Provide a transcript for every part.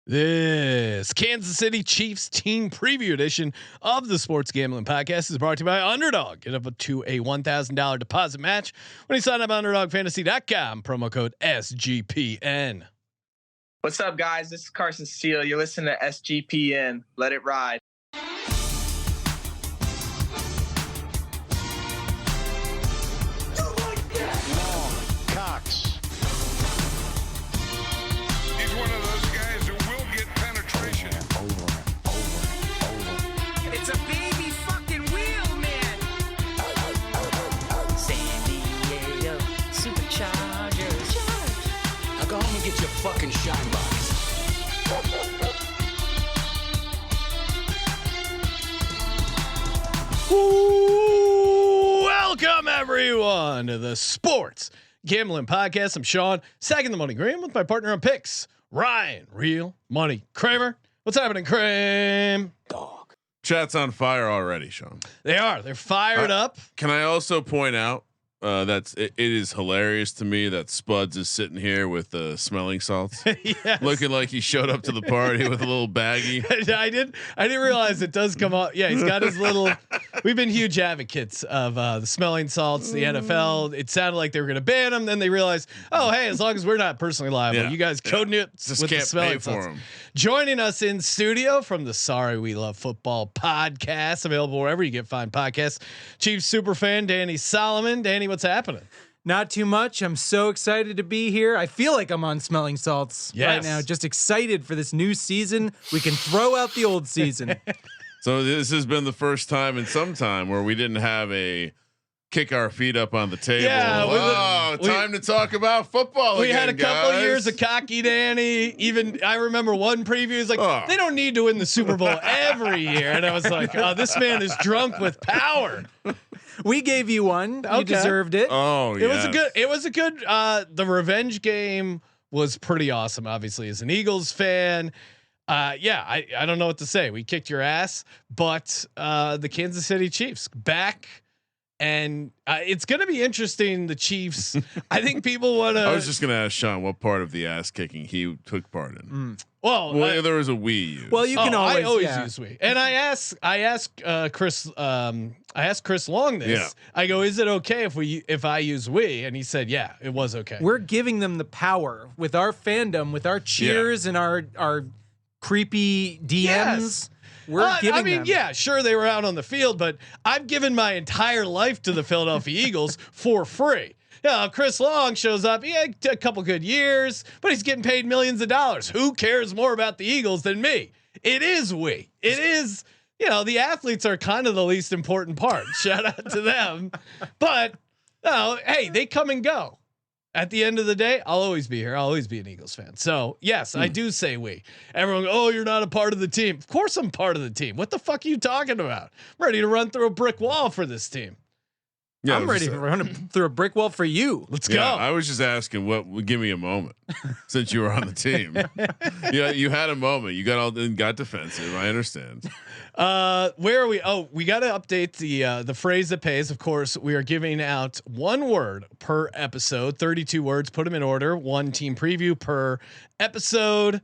This Kansas City Chiefs team preview edition of the Sports Gambling Podcast is brought to you by Underdog. Get up to a $1,000 deposit match when you sign up at UnderdogFantasy.com. Promo code SGPN. What's up, guys? This is Carson Steele. You're listening to SGPN. Let it ride. Fucking shine box. Welcome everyone to the Sports Gambling Podcast. I'm Sean, second the money Graham, with my partner on picks, Ryan, Real Money Kramer. What's happening, Kramer? Dog. Chat's on fire already, Sean. They're fired up. Can I also point out it is hilarious to me that Spuds is sitting here with smelling salts, Yes. looking like he showed up to the party with a little baggie. I didn't realize it does come out. Yeah, he's got his little. We've been huge advocates of the smelling salts. The NFL. It sounded like they were going to ban them. Then they realized, oh hey, as long as we're not personally liable, you guys coding it Just with can't the smelling pay for salts. them. Joining us in studio from the Sorry We Love Football podcast, available wherever you get fine podcasts. Chiefs super fan Danny Solomon. Danny, what's happening? Not too much. I'm so excited to be here. I feel like I'm on smelling salts right now. Just excited for this new season. We can throw out the old season. So this has been the first time in some time where we didn't have a kick our feet up on the table. Yeah, time to talk about football. We again, had a couple guys. years of cocky Danny. Even I remember one preview is like, they don't need to win the Super Bowl every year, and I was like, oh, this man is drunk with power. We gave you one. Okay. You deserved it. Oh, It was a good. The revenge game was pretty awesome. Obviously, as an Eagles fan, I don't know what to say. We kicked your ass, but the Kansas City Chiefs back. And it's going to be interesting. The Chiefs. I think people want to. I was just going to ask Sean what part of the ass kicking he took part in. Well, there was a we use. Well, you can I always yeah. use we. And I asked Chris. I asked Chris Long this. Yeah. I go, is it okay if I use we? And he said, yeah, it was okay. We're giving them the power with our fandom, with our cheers and our creepy DMs. Yes. We're giving them. Yeah, sure they were out on the field, but I've given my entire life to the Philadelphia Eagles for free. Yeah, Chris Long shows up. He had a couple good years, but he's getting paid millions of dollars. Who cares more about the Eagles than me? It is we. It is, the athletes are kind of the least important part. Shout out to them. But hey, they come and go. At the end of the day, I'll always be here. I'll always be an Eagles fan. So yes, I do say we. Everyone, you're not a part of the team. Of course I'm part of the team. What the fuck are you talking about? I'm ready to run through a brick wall for this team. Yeah, I'm ready to run through a brick wall for you. Let's go. go. I was just asking give me a moment since you were on the team. Yeah, you had a moment. You got defensive. I understand. Where are we? Oh, we got to update the phrase that pays. Of course, we are giving out one word per episode, 32 words. Put them in order. One team preview per episode.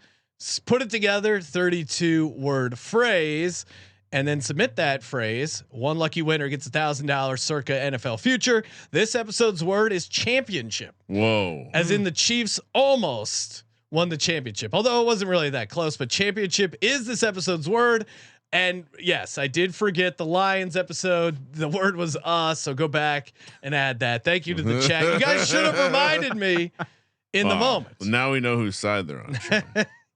Put it together. 32 word phrase. And then submit that phrase. One lucky winner gets $1,000 circa NFL future. This episode's word is championship. Whoa. As in the Chiefs almost won the championship. Although it wasn't really that close, but championship is this episode's word. And yes, I did forget the Lions episode. The word was so go back and add that. Thank you to the chat. You guys should have reminded me in the moment. Well, now we know whose side they're on. Sean.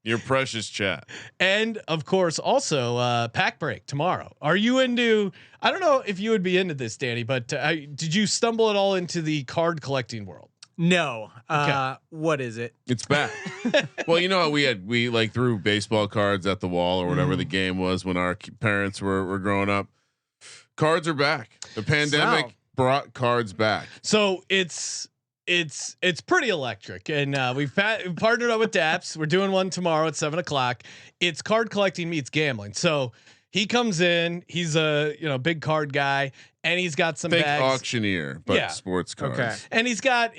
Your precious chat. And of course, also pack break tomorrow. Are you into? I don't know if you would be into this, Danny, but did you stumble at all into the card collecting world? No. Okay. What is it? It's back. Well, you know how we like threw baseball cards at the wall or whatever the game was when our parents were growing up. Cards are back. The pandemic brought cards back. So it's pretty electric, and we've partnered up with Daps. We're doing one tomorrow at 7:00. It's card collecting meets gambling. So he comes in. He's a big card guy, and he's got some fake bags. Auctioneer, but sports cards. Okay. And he's got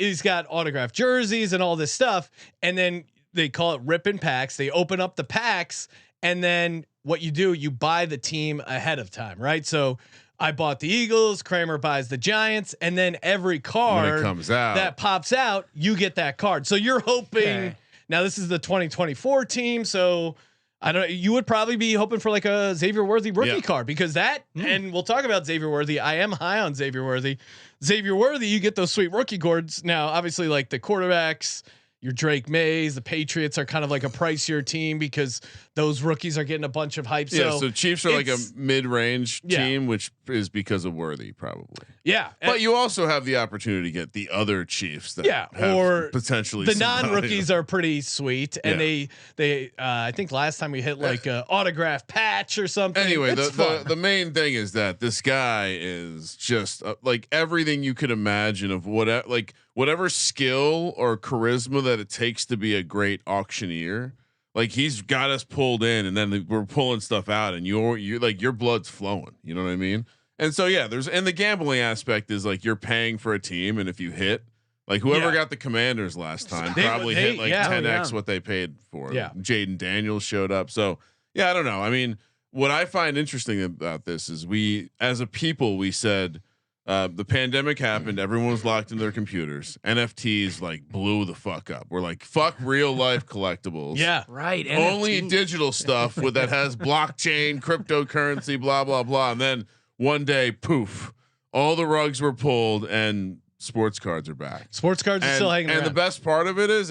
autographed jerseys and all this stuff. And then they call it ripping packs. They open up the packs, and then what you do, you buy the team ahead of time, right? So I bought the Eagles, Kramer buys the Giants, and then every card when it comes out that pops out, you get that card. So you're hoping. Now this is the 2024 team, so I don't. You would probably be hoping for like a Xavier Worthy rookie card, because that. And we'll talk about Xavier Worthy. I am high on Xavier Worthy. Xavier Worthy, you get those sweet rookie cards. Now, obviously, like the quarterbacks, your Drake Mays, the Patriots are kind of like a pricier team because those rookies are getting a bunch of hype. Yeah, so Chiefs are like a mid-range team, which is because of Worthy, probably. Yeah, but you also have the opportunity to get the other Chiefs that or potentially the non-rookies are pretty sweet, and they I think last time we hit like a autograph patch or something. Anyway, the main thing is that this guy is just like everything you could imagine of whatever skill or charisma that it takes to be a great auctioneer. Like he's got us pulled in, and then we're pulling stuff out, and you're like your blood's flowing. You know what I mean? And so and the gambling aspect is like you're paying for a team, and if you hit, like whoever got the Commanders last time probably hit like 10x what they paid for. Yeah, Jaden Daniels showed up. So I don't know. I mean, what I find interesting about this is we, as a people, we said. The pandemic happened. Everyone was locked into their computers. NFTs like blew the fuck up. We're like, fuck real life collectibles. Yeah, right. Only NFT. digital stuff that has blockchain, cryptocurrency, blah blah blah. And then one day, poof, all the rugs were pulled, and sports cards are back. Sports cards are still hanging around. And the best part of it is,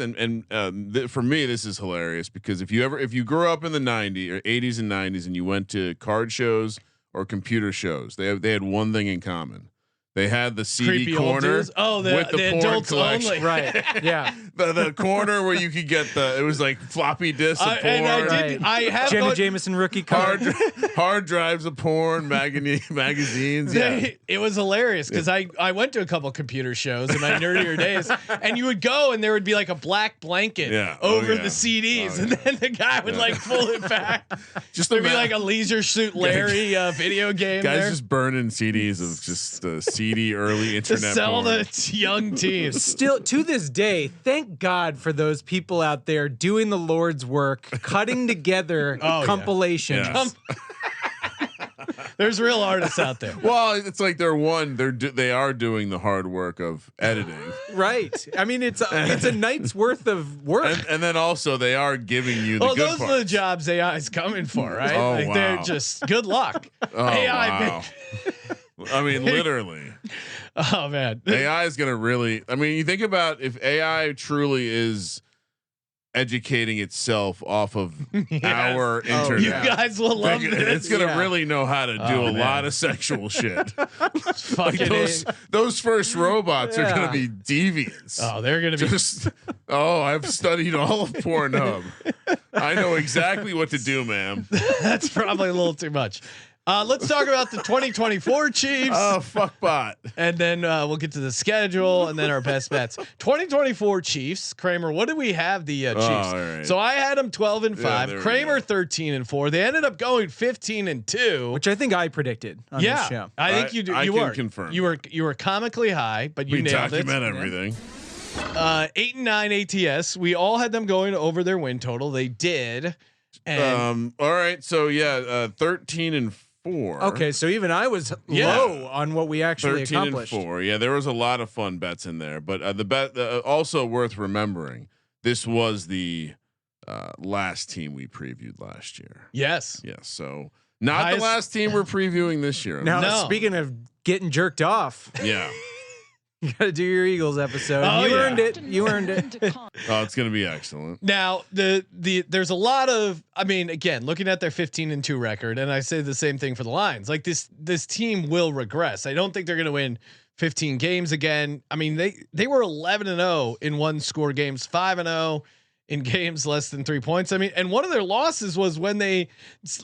for me, this is hilarious because if you grew up in the 90s or 80s and 90s and you went to card shows or computer shows, they had one thing in common. They had the CD Creepy corner with the porn adults collection. only. Right. Yeah. the corner where you could get it was like floppy disks of porn. And I have Jenny Jameson rookie card. hard drives of porn, magazines. Yeah. It was hilarious because I went to a couple computer shows in my nerdier days, and you would go and there would be like a black blanket over the CDs, and then the guy would like pull it back. Just there'd be like a Leisure Suit Larry video game. Guys there. just burning CDs of just CD early internet to sell porn. the young teens. Still to this day, thank God for those people out there doing the Lord's work, cutting together compilations. Yes. There's real artists out there. Well, it's like they are doing the hard work of editing. Right. I mean, it's a night's worth of work. And then also they are giving you the good those parts. are the jobs AI is coming for, right? Oh, like they're just good luck. AI. Wow. I mean, literally. Oh man, AI is going to really. I mean, you think about if AI truly is educating itself off of our internet. you guys will love this. It's going to really know how to do a lot of sexual shit. Like those first robots are going to be deviants. Oh, they're going to be just. Oh, I've studied all of Pornhub. I know exactly what to do, ma'am. That's probably a little too much. Let's talk about the 2024 Chiefs. Oh, fuck bot. And then we'll get to the schedule and then our best bets. 2024 Chiefs. Kramer, what did we have the Chiefs? Right. So I had them 12-5. Kramer 13-4. They ended up going 15-2, which I think I predicted on this show. I think you do. I you can were confirm. You were comically high, but you nailed it. Document everything. 8-9 ATS. We all had them going over their win total. They did. And all right. So 13-4. Okay, so even I was low on what we actually accomplished. 13-4. Yeah, there was a lot of fun bets in there, but the bet also worth remembering. This was the last team we previewed last year. Yes. So not the last team we're previewing this year. Now, speaking of getting jerked off, yeah. You got to do your Eagles episode. You earned it. You earned it. Oh, it's going to be excellent. Now, there's a lot of, I mean, again, looking at their 15-2 record, and I say the same thing for the Lions. Like this team will regress. I don't think they're going to win 15 games again. I mean, they were 11-0 in one score games, 5-0 in games less than 3 points. I mean, and one of their losses was when they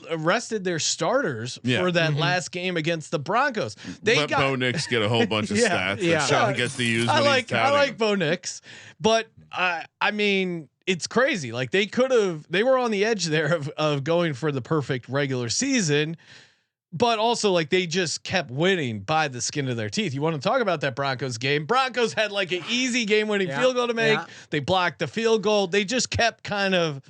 arrested their starters for that last game against the Broncos. Let Bo Nix get a whole bunch of stats that Sean gets to use. I like Bo Nix, but I mean, it's crazy. Like they were on the edge there of going for the perfect regular season. but also like they just kept winning by the skin of their teeth. You want to talk about that Broncos game? Broncos had like an easy game-winning field goal to make. They blocked the field goal. They just kept kind of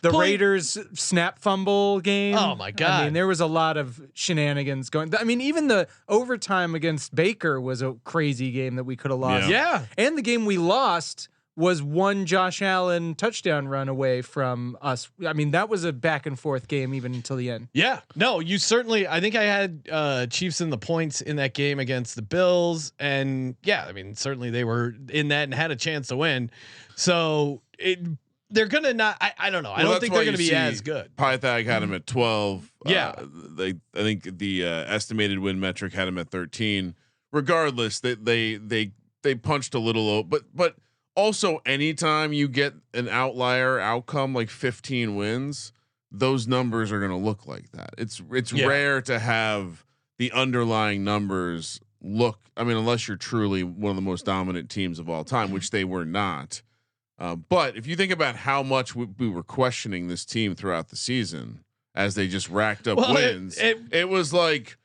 the Raiders snap fumble game. Oh my God. I mean, there was a lot of shenanigans going. I mean, even the overtime against Baker was a crazy game that we could have lost. Yeah. And the game we lost was one Josh Allen touchdown run away from us. I mean, that was a back and forth game even until the end. Yeah, no, you certainly, I think I had Chiefs in the points in that game against the Bills. And yeah, I mean, certainly they were in that and had a chance to win. So they're going to not, I don't know. I don't think they're going to be as good. Pythag had him at 12. Yeah. I think the estimated win metric had him at 13. Regardless, they punched a little, but also, anytime you get an outlier outcome like 15 wins, those numbers are going to look like that. It's rare to have the underlying numbers look. I mean, unless you're truly one of the most dominant teams of all time, which they were not. But if you think about how much we were questioning this team throughout the season as they just racked up wins, it was like,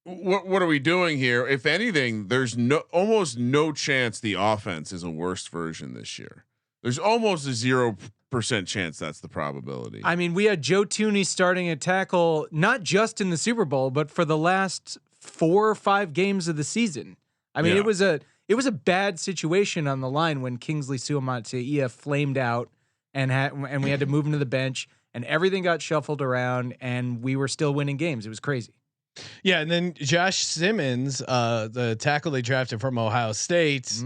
what are we doing here? If anything, there's almost no chance the offense is a worse version this year. There's almost a 0% chance that's the probability. I mean, we had Joe Thuney starting at tackle, not just in the Super Bowl, but for the last 4 or 5 games of the season. I mean, it was a bad situation on the line when Kingsley Suamataia flamed out and we had to move him to the bench and everything got shuffled around and we were still winning games. It was crazy. Yeah, and then Josh Simmons, the tackle they drafted from Ohio State,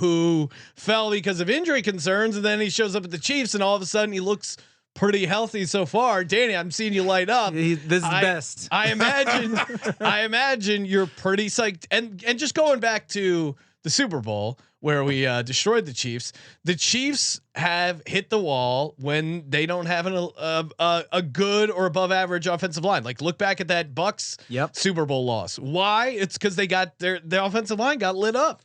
who fell because of injury concerns, and then he shows up at the Chiefs, and all of a sudden he looks pretty healthy so far. Danny, I'm seeing you light up. This is best. I imagine you're pretty psyched. And just going back to the Super Bowl where we destroyed the Chiefs. The Chiefs have hit the wall when they don't have a good or above average offensive line. Like look back at that Bucks Super Bowl loss. Why? It's because they got their offensive line got lit up.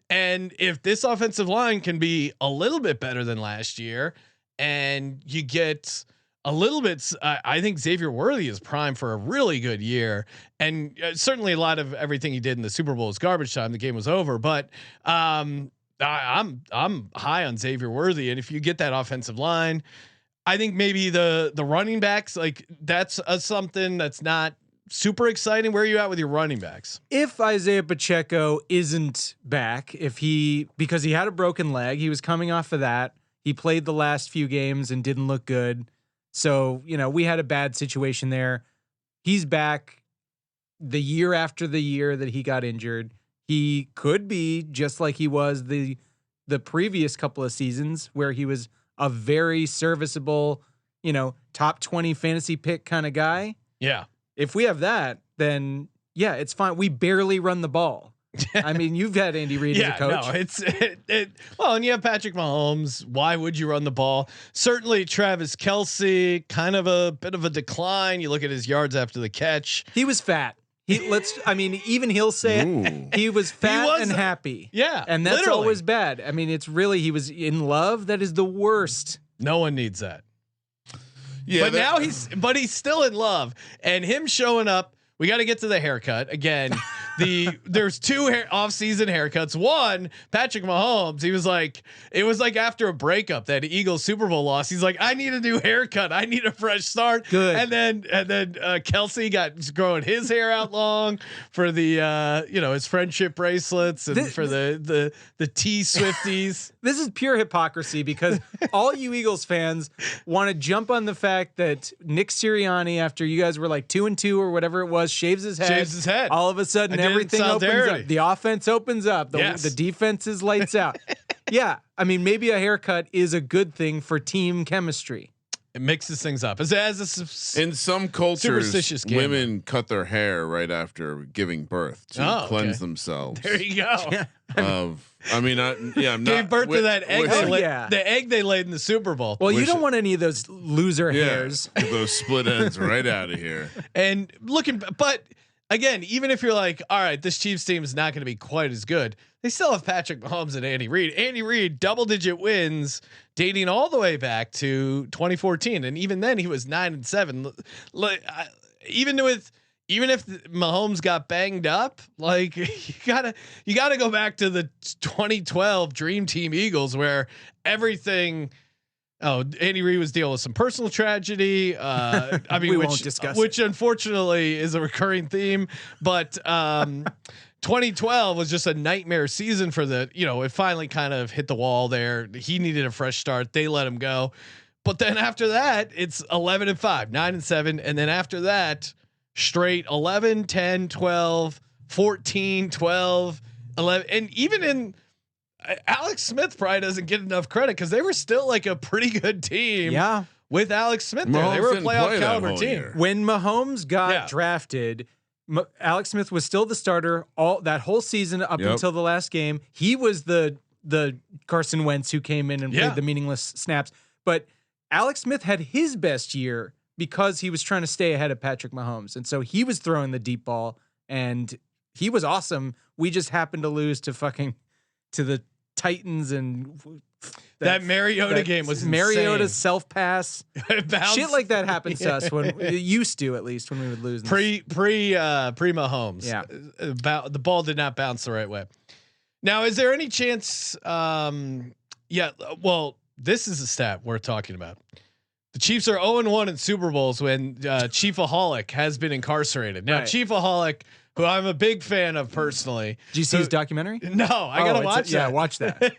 And if this offensive line can be a little bit better than last year, and you get a little bit, I think Xavier Worthy is primed for a really good year, and certainly a lot of everything he did in the Super Bowl is garbage time. The game was over, but I'm high on Xavier Worthy, and if you get that offensive line, I think maybe the running backs, like that's something that's not super exciting. Where are you at with your running backs? If Isaiah Pacheco isn't back, because he had a broken leg, he was coming off of that. He played the last few games and didn't look good. So, we had a bad situation there. He's back the year after the year that he got injured. He could be just like he was the previous couple of seasons where he was a very serviceable, top 20 fantasy pick kind of guy. Yeah. If we have that, then yeah, it's fine. We barely run the ball. I mean, you've had Andy Reid as a coach. No, well, and you have Patrick Mahomes. Why would you run the ball? Certainly Travis Kelce, kind of a bit of a decline. You look at his yards after the catch. He was fat. Even he'll say it. He was fat and happy. Yeah. And that's always bad. I mean, he was in love. That is the worst. No one needs that. Yeah. But now he's still in love, and him showing up. We got to get to the haircut again. There's 2 off-season haircuts. One, Patrick Mahomes. It was like after a breakup, that Eagles Super Bowl loss. He's like, I need a new haircut. I need a fresh start. Good. And then Kelce got growing his hair out long for the his friendship bracelets and for the T Swifties. This is pure hypocrisy because all you Eagles fans want to jump on the fact that Nick Sirianni, after you guys were like 2-2 or whatever it was, shaves his head. All of a sudden, everything opens up. The offense opens up. The defense is lights out. Yeah, I mean, maybe a haircut is a good thing for team chemistry. It mixes things up. In some cultures, women cut their hair right after giving birth to cleanse themselves. There you go. I'm gave birth to that egg. The egg they laid in the Super Bowl. Well, you don't want any of those loser hairs. Those split ends right out of here. And but again, even if you're like, all right, this Chiefs team is not going to be quite as good, they still have Patrick Mahomes and Andy Reid. Andy Reid, double-digit wins, dating all the way back to 2014, and even then he was 9-7. Even even if Mahomes got banged up, like you gotta go back to the 2012 Dream Team Eagles where everything. Oh, Andy Reid was dealing with some personal tragedy. I mean, which unfortunately is a recurring theme, but 2012 was just a nightmare season for it finally kind of hit the wall there. He needed a fresh start. They let him go. But then after that, it's 11-5, 9-7. And then after that, straight 11, 10, 12, 14, 12, 11. And even in Alex Smith probably doesn't get enough credit because they were still like a pretty good team. Yeah. With Alex Smith there. They were a playoff caliber team. Year. When Mahomes got drafted, Alex Smith was still the starter all that whole season up until the last game. He was the Carson Wentz who came in and played the meaningless snaps. But Alex Smith had his best year because he was trying to stay ahead of Patrick Mahomes. And so he was throwing the deep ball and he was awesome. We just happened to lose to the Titans, and that Mariota game was Mariota's self pass. Shit like that happens to us when it used to, at least when we would lose pre Mahomes. Yeah, the ball did not bounce the right way. Now, is there any chance? Well, this is a stat we're talking about. The Chiefs are 0-1 in Super Bowls when Chiefaholic has been incarcerated. Now, Chiefaholic, who I'm a big fan of personally. Did you see his documentary? No, I gotta watch that. Yeah, watch that.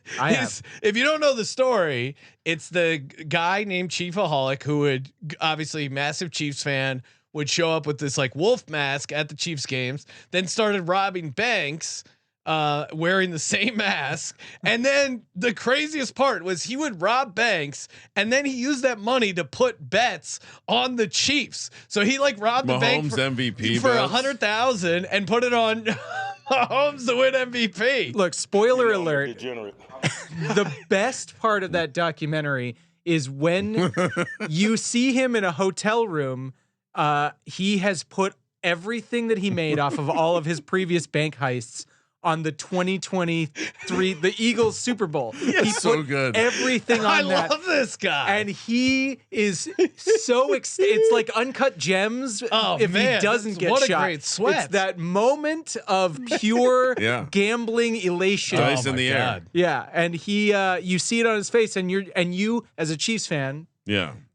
If you don't know the story, it's the guy named Chiefaholic who would obviously massive Chiefs fan, would show up with this like wolf mask at the Chiefs games, then started robbing banks. Wearing the same mask. And then the craziest part was he would rob banks and then he used that money to put bets on the Chiefs. So he like robbed the bank for MVP for 100,000 and put it on Mahomes to win MVP. Look, spoiler alert. The best part of that documentary is when you see him in a hotel room. He has put everything that he made off of all of his previous bank heists on the 2023 the Eagles Super Bowl. Yes. He so put good. everything on that. I love this guy. And he is so it's like Uncut Gems if he doesn't get what shot. A great sweat. It's that moment of pure gambling elation. Dice in the air. Yeah, and he you see it on his face and you as a Chiefs fan,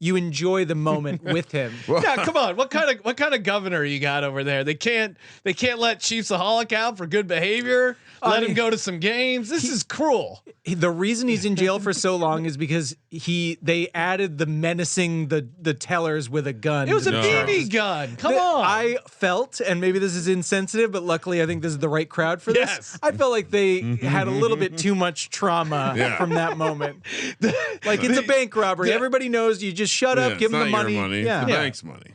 you enjoy the moment with him. Yeah, come on. What kind of governor you got over there? They can't let Chiefsaholic out for good behavior. Let him go to some games. This is cruel. The reason he's in jail for so long is because they added the menacing the tellers with a gun. It was a BB gun. Come on. I felt, and maybe this is insensitive, but luckily I think this is the right crowd for this. Yes. I felt like they had a little bit too much trauma from that moment. Like it's a bank robbery. Everybody knows you just shut up, give them the money. It's the bank's money.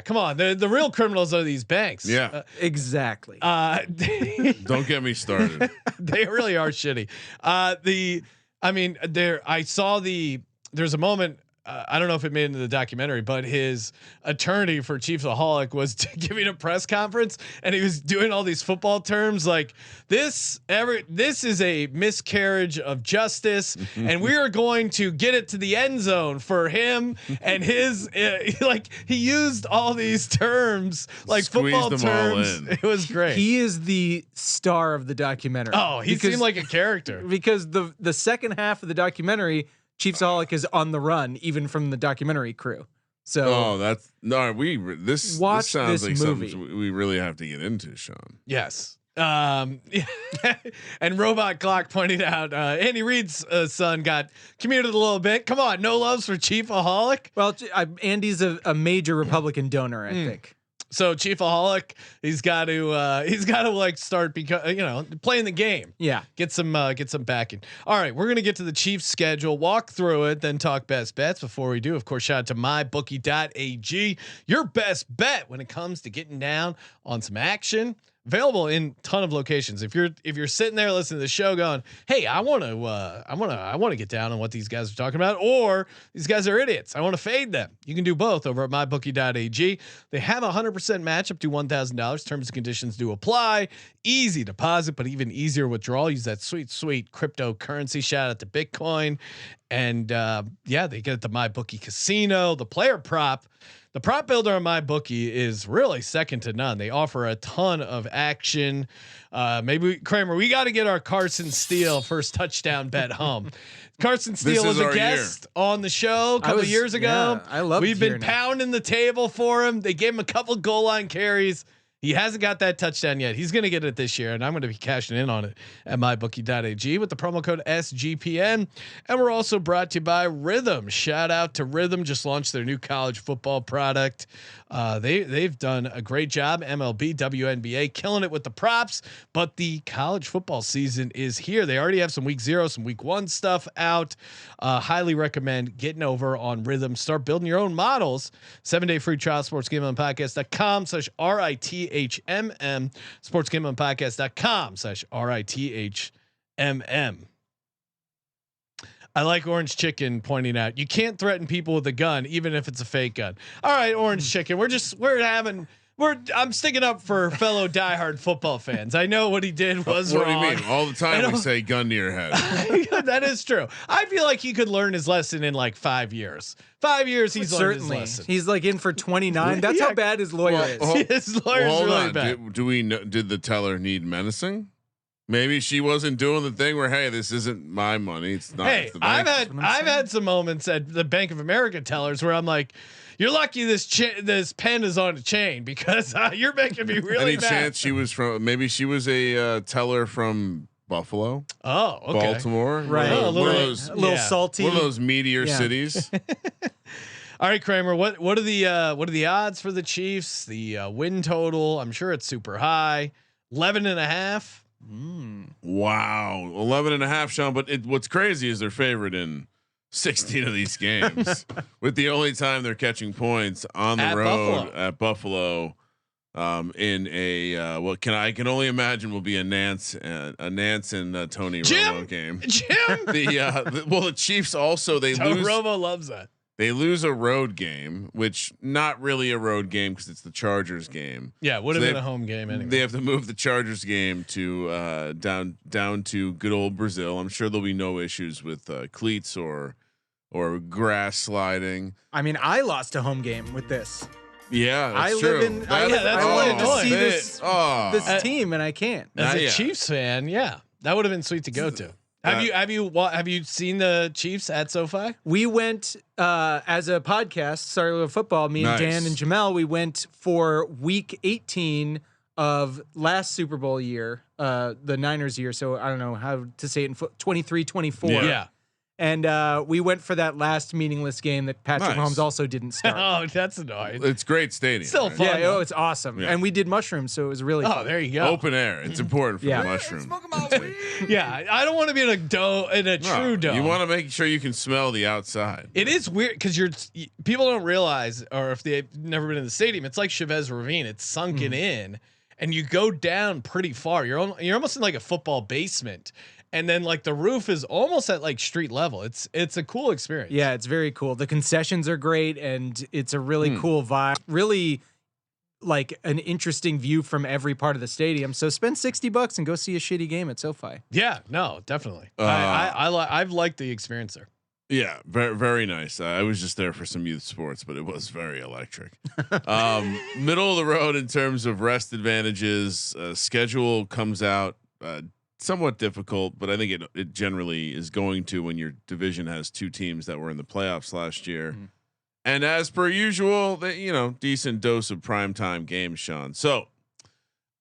Come on. The real criminals are these banks. Yeah, exactly. Don't get me started. They really are shitty. There's a moment. I don't know if it made it into the documentary, but his attorney for Chiefsaholic was giving a press conference and he was doing all these football terms like this is a miscarriage of justice and we are going to get it to the end zone for him and his he used all these terms like Squeezed football terms. It was great. He is the star of the documentary. Oh, he seemed like a character because the second half of the documentary, Chiefsaholic is on the run, even from the documentary crew. So, this sounds like movie. Something we really have to get into, Sean. Yes. And Robot Clock pointed out Andy Reid's son got commuted a little bit. Come on, no loves for Chiefaholic. Well, Andy's a major Republican donor, I think. So Chiefaholic, he's got to like start playing the game. Yeah, get some backing. All right, we're gonna get to the Chiefs schedule, walk through it, then talk best bets. Before we do, of course, shout out to mybookie.ag, your best bet when it comes to getting down on some action. Available in ton of locations. If you're sitting there listening to the show, going, "Hey, I want to get down on what these guys are talking about," or "These guys are idiots. I want to fade them." You can do both over at mybookie.ag. They have a 100% match up to $1,000. Terms and conditions do apply. Easy deposit, but even easier withdrawal. Use that sweet cryptocurrency. Shout out to Bitcoin. And yeah, they get the MyBookie casino, the player prop. The prop builder on MyBookie is really second to none. They offer a ton of action. Kramer, we got to get our Carson Steele first touchdown bet home. Carson Steele was a guest on the show a couple years ago. Yeah, I love. We've been pounding the table for him. They gave him a couple goal line carries. He hasn't got that touchdown yet. He's going to get it this year, and I'm going to be cashing in on it at mybookie.ag with the promo code SGPN. And we're also brought to you by Rhythm. Shout out to Rhythm. Just launched their new college football product. They've done a great job. MLB, WNBA, killing it with the props. But the college football season is here. They already have some week 0, some week 1 stuff out. Highly recommend getting over on Rhythm. Start building your own models. 7-day free trial. SportsGamblingPodcast.com/RITHMM. SportsGamblingPodcast.com/RITHMM. I like Orange Chicken pointing out you can't threaten people with a gun, even if it's a fake gun. All right, Orange Chicken. I'm sticking up for fellow diehard football fans. I know what he did was wrong. What do you mean? All the time we say gun to your head. That is true. I feel like he could learn his lesson in like 5 years. 5 years he's learned his lesson. He's like in for 29. That's how bad his lawyer is. His lawyer's really bad. Do we know? Did the teller need menacing? Maybe she wasn't doing the thing where, hey, this isn't my money. It's not. Hey, I've had some moments at the Bank of America tellers where I'm like, you're lucky this pen is on a chain because you're making me really Any mad. chance she was from? Maybe she was a teller from Buffalo. Oh, okay. Baltimore, Right. Oh, a little salty. One of those meteor cities. All right, Kramer. What are the odds for the Chiefs? The win total? I'm sure it's super high. 11.5. Wow, 11.5, Sean. But what's crazy is they're favored in 16 of these games, with the only time they're catching points on the road at Buffalo. In a I can only imagine will be a Nance and Tony Romo game. Jim, the Chiefs also Romo loves that. They lose a road game, which not really a road game because it's the Chargers game. Yeah, would have been a home game anyway. They have to move the Chargers game to down to good old Brazil. I'm sure there'll be no issues with cleats or grass sliding. I mean, I lost a home game with this. Yeah, that's I true. Live in. I wanted to see this team, and I can't. As a Chiefs fan, yeah, that would have been sweet to go to. Have you seen the Chiefs at SoFi? We went as a podcast, Started with Football. Me and Dan and Jamel, we went for week 18 of last Super Bowl year, the Niners year. So I don't know how to say it in 23-24. Yeah. And we went for that last meaningless game that Patrick Mahomes also didn't start. Oh, that's annoying. It's great stadium. Still fun. Yeah, it's awesome. Yeah. And we did mushrooms, so it was really fun. There you go. Open air. It's important for the mushroom. Yeah, I don't want to be in a true dome. You want to make sure you can smell the outside. It is weird because people don't realize, or if they've never been in the stadium, it's like Chavez Ravine. It's sunken in, and you go down pretty far. You're almost in like a football basement. And then like the roof is almost at like street level. It's a cool experience. Yeah, it's very cool. The concessions are great, and it's a really cool vibe. Really, like an interesting view from every part of the stadium. So spend $60 and go see a shitty game at SoFi. Yeah, no, definitely. I've liked the experience there. Yeah, very very nice. I was just there for some youth sports, but it was very electric. Middle of the road in terms of rest advantages. Schedule comes out. Somewhat difficult, but I think it generally is going to when your division has two teams that were in the playoffs last year. And as per usual, decent dose of primetime games, Sean. So,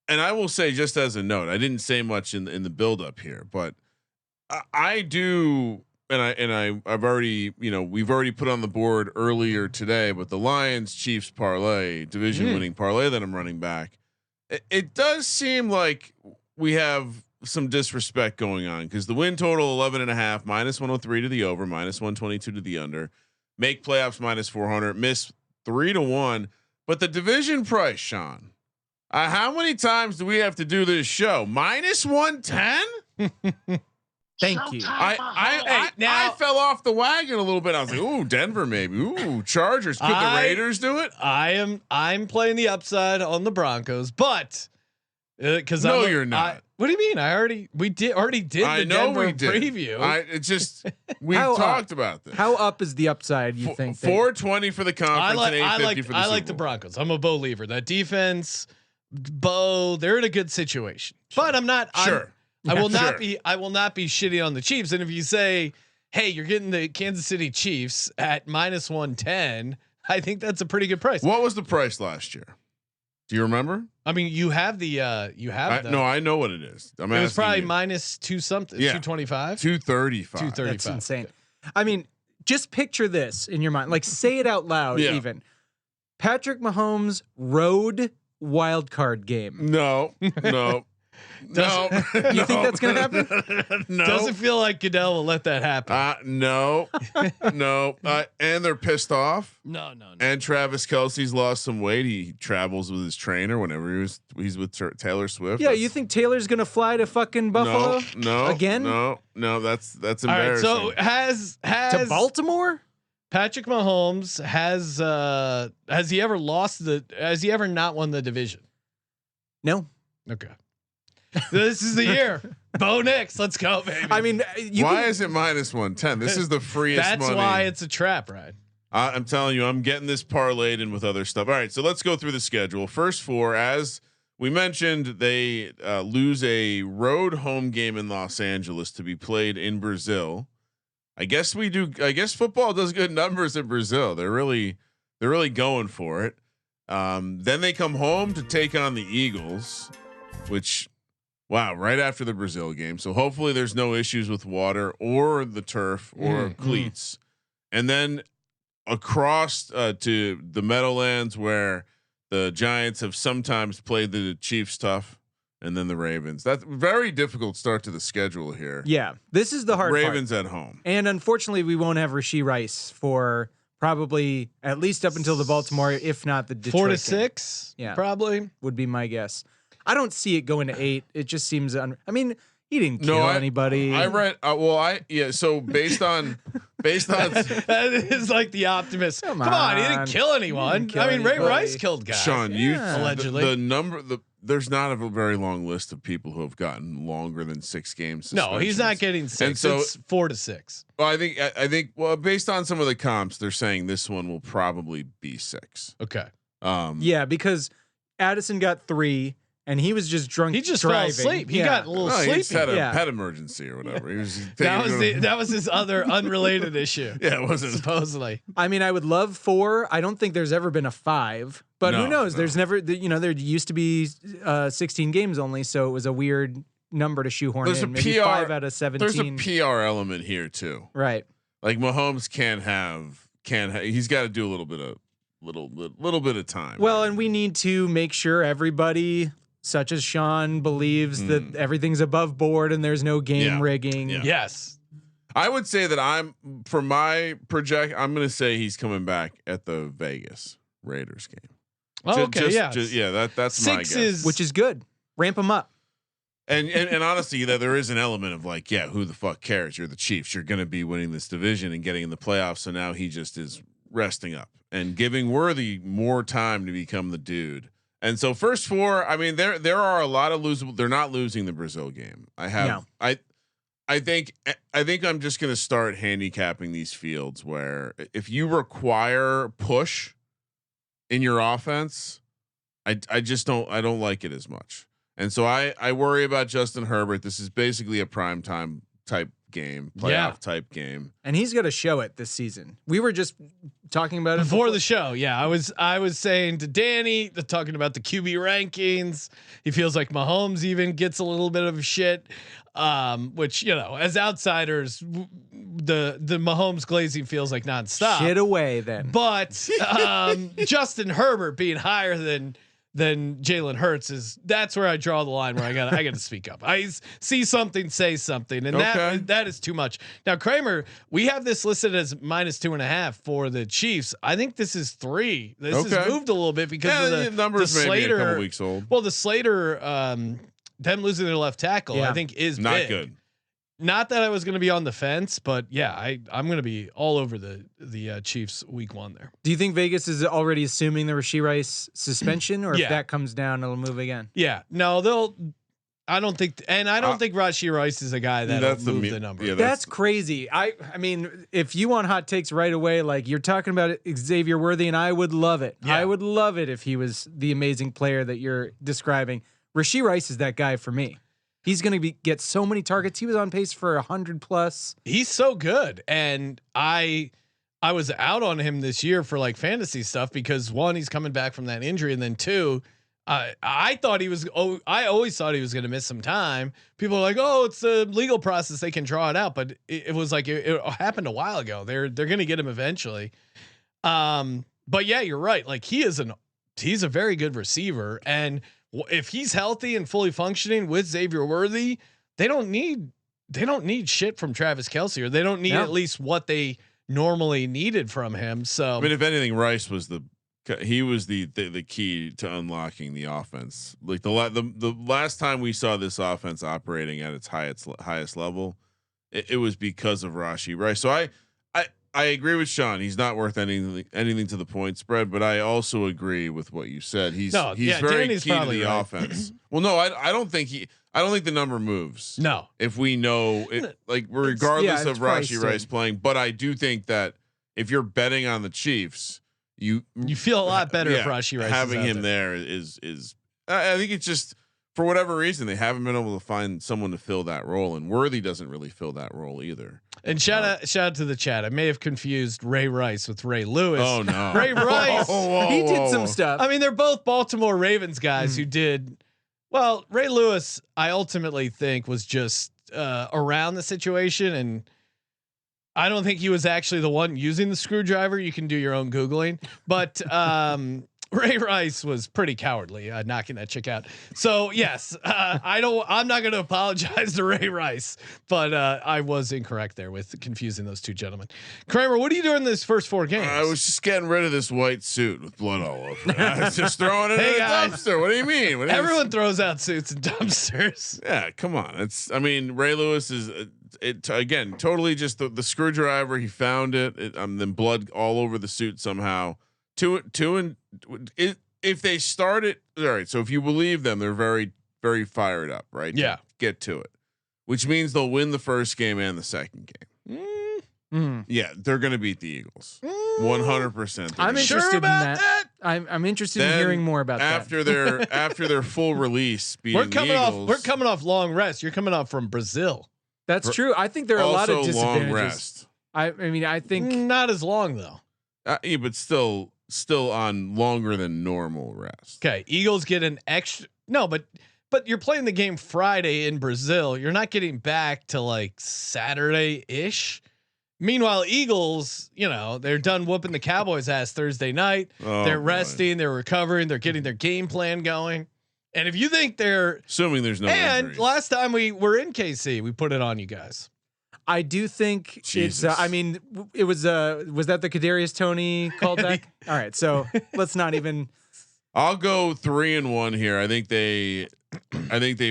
and I will say just as a note, I didn't say much in the build up here, but I do. And I've already, we've already put on the board earlier today, but the Lions Chiefs parlay, division winning parlay that I'm running back, it does seem like we have some disrespect going on because the win total 11.5, -103 to the over, -122 to the under, make playoffs -400, miss 3-1. But the division price, Sean, how many times do we have to do this show? -110. Thank you. I fell off the wagon a little bit. I was like, ooh, Denver maybe. Ooh, Chargers. Could the Raiders do it? I'm playing the upside on the Broncos, but Because No, you're not. What do you mean? We already did I the know Denver we did. preview. It's just we How talked about this. How up is the upside? You think? 420 for the conference and 850 for the I Super like the Bowl. Broncos. I'm a Bo lever. That defense, Bo, they're in a good situation. But I'm not. Sure. I will not Sure. be. I will not be shitting on the Chiefs. And if you say, "Hey, you're getting the Kansas City Chiefs at -110," I think that's a pretty good price. What was the price last year? Do you remember? I mean, you have the. No, I know what it is. It was probably -2 something. Yeah. 225. 235. 235. That's insane. I mean, just picture this in your mind. Like, say it out loud. Yeah. Even Patrick Mahomes road wild card game. No. No. You think that's gonna happen? No. Doesn't feel like Goodell will let that happen. No. No. And they're pissed off. No. And Travis Kelce's lost some weight. He travels with his trainer whenever he's with Taylor Swift. Yeah, you think Taylor's gonna fly to fucking Buffalo? No. Again? No. That's All right. embarrassing. So has To Baltimore? Patrick Mahomes has he ever not won the division? No. Okay. This is the year. Bo Nix, let's go, baby. I mean, why is it -110? This is the freest That's money. why it's a trap, right? I'm telling you, I'm getting this parlayed in with other stuff. All right, so let's go through the schedule. First four, as we mentioned, they lose a road home game in Los Angeles to be played in Brazil. I guess football does good numbers in Brazil. They're really going for it. Then they come home to take on the Eagles, which, wow, right after the Brazil game. So hopefully there's no issues with water or the turf or cleats. And then across to the Meadowlands, where the Giants have sometimes played the Chiefs tough, and then the Ravens. That's very difficult start to the schedule here. Yeah, this is the hard Ravens part. at home. And unfortunately, we won't have Rashee Rice for probably at least up until the Baltimore, if not the Detroit 4 to game. 6. Yeah. Probably. Would be my guess. I don't see it going to 8. It just seems. I mean, he didn't kill anybody. I read. So based on That is like the optimist. Come on, he didn't kill anyone. kill I mean, Ray anybody. Rice killed guys. Sean, Yeah. Allegedly. There's not a very long list of people who have gotten longer than 6 games. No, he's not getting 6. And so- It's 4 to 6. Well, I think. Well, based on some of the comps, they're saying this one will probably be 6. Okay. Yeah, because Addison got 3, and he was just drunk. He just driving. fell asleep. He Yeah. got a little He just sleepy. had a Yeah. pet emergency or whatever. He was That was his other unrelated issue. Yeah, it wasn't. Supposedly. I mean, I would love 4. I don't think there's ever been a 5, but who No, knows? no. There's never. There used to be 16 games only, so it was a weird number to shoehorn There's in. a Maybe PR 5 out of 17. There's a PR element here too. Right. Like Mahomes he's got to do a little bit of time. Well, and we need to make sure everybody, such as Sean, believes that everything's above board and there's no game rigging. Yeah. Yes. I would say that for my project, I'm going to say he's coming back at the Vegas Raiders game. Oh, okay. That's 6 my guess. is Which is good. Ramp them up. And honestly, there is an element of like, yeah, who the fuck cares? You're the Chiefs. You're going to be winning this division and getting in the playoffs. So now he just is resting up and giving Worthy more time to become the dude. And so first 4, I mean, there are a lot of losable. They're not losing the Brazil game. I think I'm just going to start handicapping these fields where if you require push in your offense, I don't like it as much. And so I worry about Justin Herbert. This is basically a primetime type game, playoff type game. And he's going to show it this season. We were just talking about it before the show. Yeah, I was saying to Danny, talking about the QB rankings. He feels like Mahomes even gets a little bit of shit, which as outsiders, the Mahomes glazing feels like nonstop. Shit away then. But Justin Herbert being higher than Jalen Hurts that's where I draw the line where I got to speak up. I see something, say something, and that is too much. Now Kramer, we have this listed as -2.5 for the Chiefs. I think this is 3. This has moved a little bit because of the numbers the may be Slater, a couple weeks old. Well, the Slater, them losing their left tackle, I think is not big. good. not that I was going to be on the fence, but yeah, I'm going to be all over the Chiefs week 1 there. Do you think Vegas is already assuming the Rashee Rice suspension, or Yeah. if that comes down, it'll move again? Yeah, no, I don't think Rashee Rice is a guy that'll move the number. Yeah, That's crazy. I mean, if you want hot takes right away, like you're talking about Xavier Worthy, and I would love it. Yeah. I would love it if he was the amazing player that you're describing. Rashee Rice is that guy for me. He's going to get so many targets. He was on pace for 100+. He's so good, and I was out on him this year for like fantasy stuff because 1, he's coming back from that injury, and then 2, I thought he was. Oh, I always thought he was going to miss some time. People are like, "Oh, it's a legal process; they can draw it out." But it was like it happened a while ago. They're going to get him eventually. But yeah, you're right. Like he's a very good receiver, and if he's healthy and fully functioning with Xavier Worthy, they don't need shit from Travis Kelce, or they don't need at least what they normally needed from him. So I mean, if anything, Rice was the key to unlocking the offense. Like the last time we saw this offense operating at its highest level, it was because of Rashee Rice. So I agree with Sean. He's not worth anything to the point spread, but I also agree with what you said. He's very Danny's key to the right. offense. Well, no, I don't think the number moves. No, If we know it, like regardless of Rashee Rice playing, but I do think that if you're betting on the Chiefs, you feel a lot better if Rashee Rice having is out him there is I think it's just for whatever reason they haven't been able to find someone to fill that role, and Worthy doesn't really fill that role either. And shout out to the chat. I may have confused Ray Rice with Ray Lewis. Oh no, Ray Rice. He did some stuff. I mean, they're both Baltimore Ravens guys who did well. Ray Lewis, I ultimately think, was just around the situation, and I don't think he was actually the one using the screwdriver. You can do your own Googling, but Ray Rice was pretty cowardly knocking that chick out. So yes, I'm not going to apologize to Ray Rice, but I was incorrect there with confusing those two gentlemen. Kramer, what are you doing in this first 4 games? I was just getting rid of this white suit with blood all over it. I was just throwing it in a guys. dumpster. What do you mean? Everyone throws out suits in dumpsters. Yeah, come on. Ray Lewis is again totally just the screwdriver. He found it. Then blood all over the suit somehow. If they start it, all right. So if you believe them, they're very, very fired up, right? Yeah. Get to it, which means they'll win the first game and the second game. Yeah, they're going to beat the Eagles. 100%. I'm interested in that. I'm interested in hearing more about after that. after their full release. We're coming off long rest. You're coming off from Brazil. That's true. I think there are a lot of disadvantages. Long rest. I mean, I think not as long though. Yeah, but still on longer than normal rest. Okay, Eagles get an extra. No, but you're playing the game Friday in Brazil. You're not getting back to like Saturday ish. Meanwhile, Eagles, they're done whooping the Cowboys' ass Thursday night. They're resting. They're recovering. They're getting their game plan going. And if you think they're assuming there's no injuries. Last time we were in KC, we put it on you guys. I do think Jesus. it's. I mean, it was. Was that the Kadarius Toney callback? All right, so let's not even. I'll go 3-1 here. I think they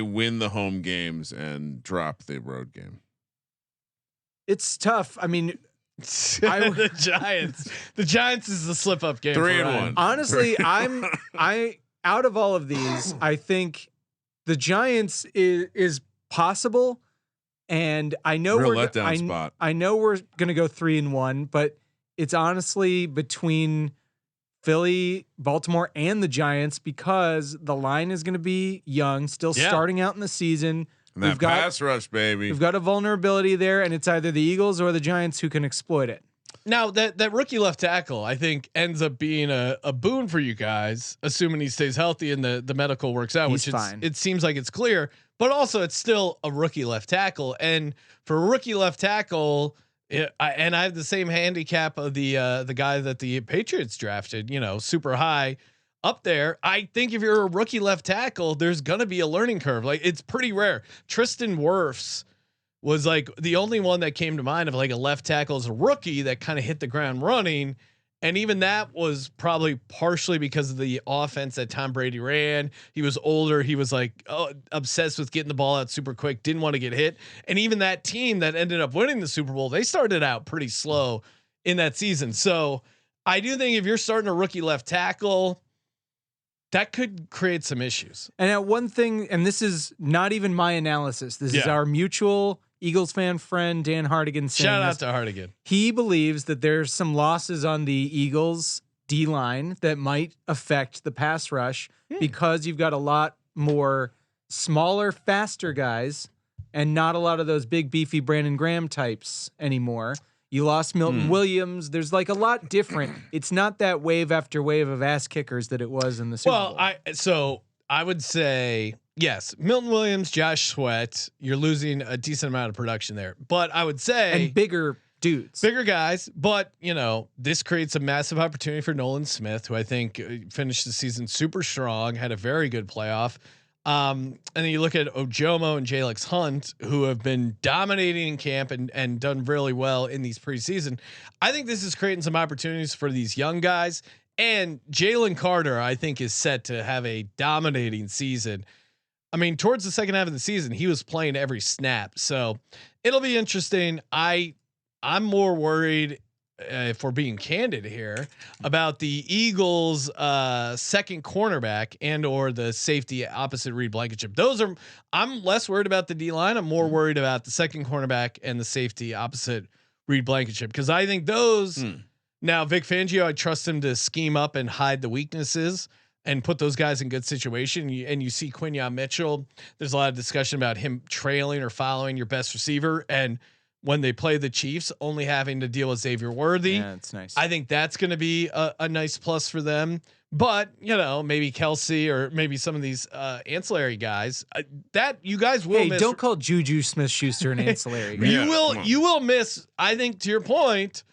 win the home games and drop the road game. It's tough. I mean, the Giants is the slip up game. 3-1. Honestly, I out of all of these, I think the Giants is possible. And I know I know we're going to go 3-1, but it's honestly between Philly, Baltimore, and the Giants because the line is going to be young, still starting out in the season. And that pass rush, baby. We've got a vulnerability there, and it's either the Eagles or the Giants who can exploit it. Now that rookie left tackle, I think ends up being a boon for you guys, assuming he stays healthy and the medical works out, He's fine. It seems like it's clear, but also it's still a rookie left tackle. And for a rookie left tackle, I have the same handicap of the guy that the Patriots drafted, super high up there. I think if you're a rookie left tackle, there's gonna be a learning curve. Like it's pretty rare. Tristan Wirfs was like the only one that came to mind of like a left tackle as a rookie that kind of hit the ground running. And even that was probably partially because of the offense that Tom Brady ran. He was older. He was like obsessed with getting the ball out super quick. Didn't want to get hit. And even that team that ended up winning the Super Bowl, they started out pretty slow in that season. So I do think if you're starting a rookie left tackle, that could create some issues. And one thing, and this is not even my analysis. This is our mutual Eagles fan friend Dan Hardigan. Shout out to Hardigan. He believes that there's some losses on the Eagles D line that might affect the pass rush because you've got a lot more smaller, faster guys and not a lot of those big, beefy Brandon Graham types anymore. You lost Milton Williams. There's like a lot different. It's not that wave after wave of ass kickers that it was in the Super Bowl. So I would say yes, Milton Williams, Josh Sweat. You're losing a decent amount of production there, but I would say and bigger dudes, bigger guys. But this creates a massive opportunity for Nolan Smith, who I think finished the season super strong, had a very good playoff. And then you look at Ojomo and Jalex Hunt, who have been dominating in camp and done really well in these preseason. I think this is creating some opportunities for these young guys. And Jalen Carter, I think, is set to have a dominating season. I mean, towards the second half of the season, he was playing every snap. So it'll be interesting. I'm more worried, if we're being candid here, about the Eagles' second cornerback and or the safety opposite Reed Blankenship. I'm less worried about the D line. I'm more worried about the second cornerback and the safety opposite Reed Blankenship, because I think those. Now Vic Fangio, I trust him to scheme up and hide the weaknesses and put those guys in good situation. And you see Quinyon Mitchell. There's a lot of discussion about him trailing or following your best receiver, and when they play the Chiefs, only having to deal with Xavier Worthy. Yeah, it's nice. I think that's going to be a nice plus for them. But maybe Kelsey or maybe some of these ancillary guys that you guys will miss. Don't call Juju Smith-Schuster an ancillary guy. You will miss. I think, to your point,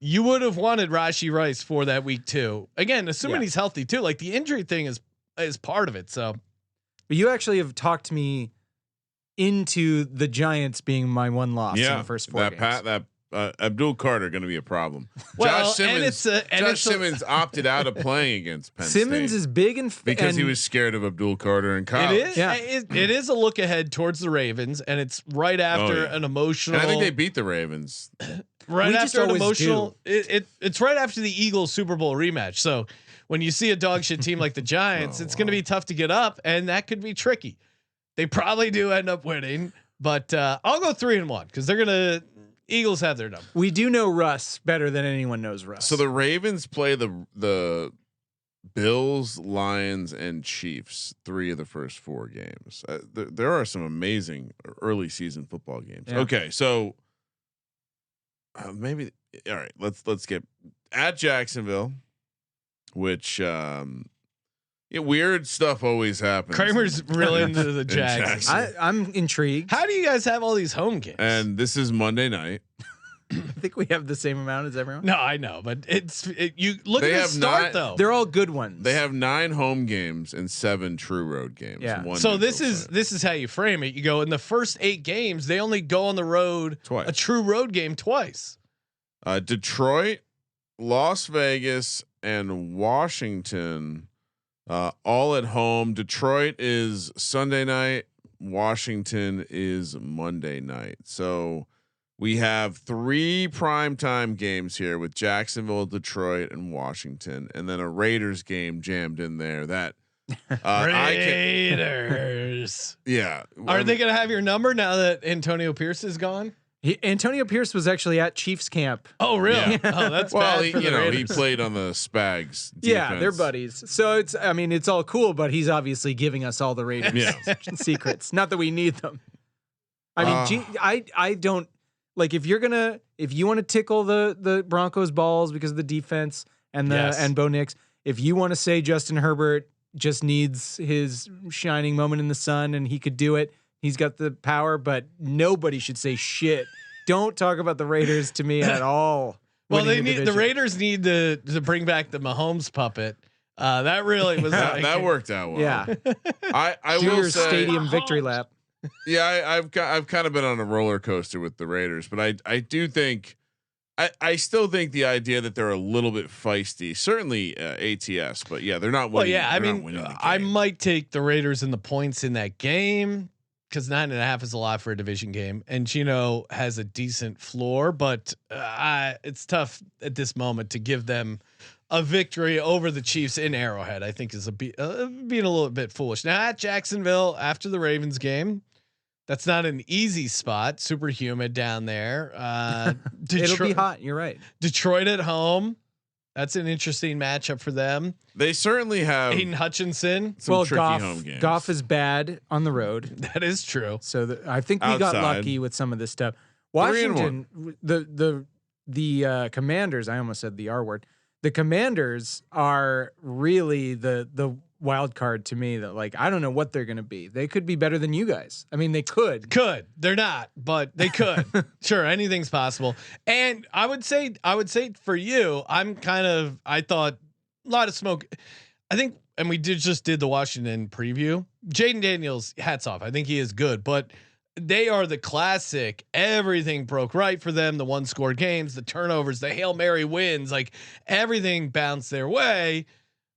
you would have wanted Rashee Rice for that week too. Again, assuming he's healthy too. Like, the injury thing is part of it. So, but you actually have talked me into the Giants being my one loss in the first 4 games. Abdul Carter going to be a problem. Well, Josh Simmons opted out of playing against Penn Simmons State is big and because he was scared of Abdul Carter in college. It is a look ahead towards the Ravens, and it's right after an emotional. And I think they beat the Ravens. Right after an emotional. It's right after the Eagles Super Bowl rematch. So when you see a dog shit team like the Giants, it's going to be tough to get up, and that could be tricky. They probably do end up winning, but I'll go 3-1 because they're gonna. Eagles have their number. We do know Russ better than anyone knows Russ. So the Ravens play the Bills, Lions, and Chiefs 3 of the first 4 games. There are some amazing early season football games. Yeah. Okay, so maybe all right. Let's get at Jacksonville, which weird stuff always happens. Kramer's really into the Jags. I'm intrigued. How do you guys have all these home games? And this is Monday night. I think we have the same amount as everyone. No, I know, but you look at the start though. They're all good ones. They have 9 home games and 7 true road games. Yeah. So this is how you frame it. You go in the first 8 games, they only go on the road twice. A true road game twice. Detroit, Las Vegas, and Washington. All at home. Detroit is Sunday night. Washington is Monday night. So we have 3 primetime games here with Jacksonville, Detroit, and Washington, and then a Raiders game jammed in there. That Raiders. Yeah. Are they going to have your number now that Antonio Pierce is gone? Antonio Pierce was actually at Chiefs camp. Oh, really? Yeah. Oh, that's bad for the Raiders. He played on the Spags. Defense. Yeah, they're buddies. So it's all cool, but he's obviously giving us all the Raiders secrets. Not that we need them. I mean, I don't like if you want to tickle the Broncos balls because of the defense and and Bo Nix. If you want to say Justin Herbert just needs his shining moment in the sun and he could do it. He's got the power, but nobody should say shit. Don't talk about the Raiders to me at all. Well, the Raiders need to bring back the Mahomes puppet. That really was that worked out well. Yeah, I will say stadium victory lap. Yeah, I've kind of been on a roller coaster with the Raiders, but I do think I still think the idea that they're a little bit feisty, certainly ATS, but yeah, they're not winning. Well, yeah, I they're not mean, winning the game. I might take the Raiders and the points in that game because 9.5 is a lot for a division game, and Gino has a decent floor, but it's tough at this moment to give them a victory over the Chiefs in Arrowhead. I think is being a little bit foolish. Now at Jacksonville after the Ravens game. That's not an easy spot. Super humid down there. It'll be hot. You're right. Detroit at home. That's an interesting matchup for them. They certainly have Aiden Hutchinson. some tricky home games. Goff is bad on the road. That is true. So I think we got Outside. lucky with some of this stuff. Washington, the Commanders. I almost said the R word. The Commanders are really the wild card to me. That like I don't know what they're going to be. They could be better than you guys. I mean, they could. They're not, but they could. Sure, anything's possible. And I would say for you, I thought a lot of smoke. I think, and we just did the Washington preview. Jaden Daniels, hats off. I think he is good, but they are the classic. Everything broke right for them. The 1-score games, the turnovers, the Hail Mary wins, like everything bounced their way.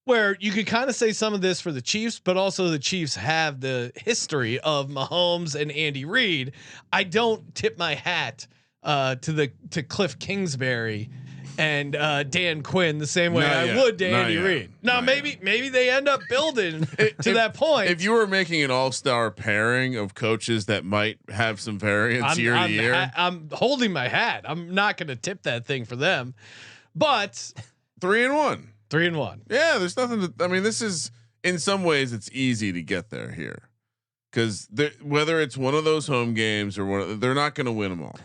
Where you could kind of say some of this for the Chiefs, but also the Chiefs have the history of Mahomes and Andy Reid. I don't tip my hat to Cliff Kingsbury and Dan Quinn the same way I would to Andy Reid. Now maybe they end up building to that point. If you were making an all-star pairing of coaches that might have some variance year to year, I'm holding my hat. I'm not going to tip that thing for them, but 3-1. 3-1. Yeah, there's nothing to. I mean, this is in some ways it's easy to get there here because whether it's one of those home games or they're not going to win them all.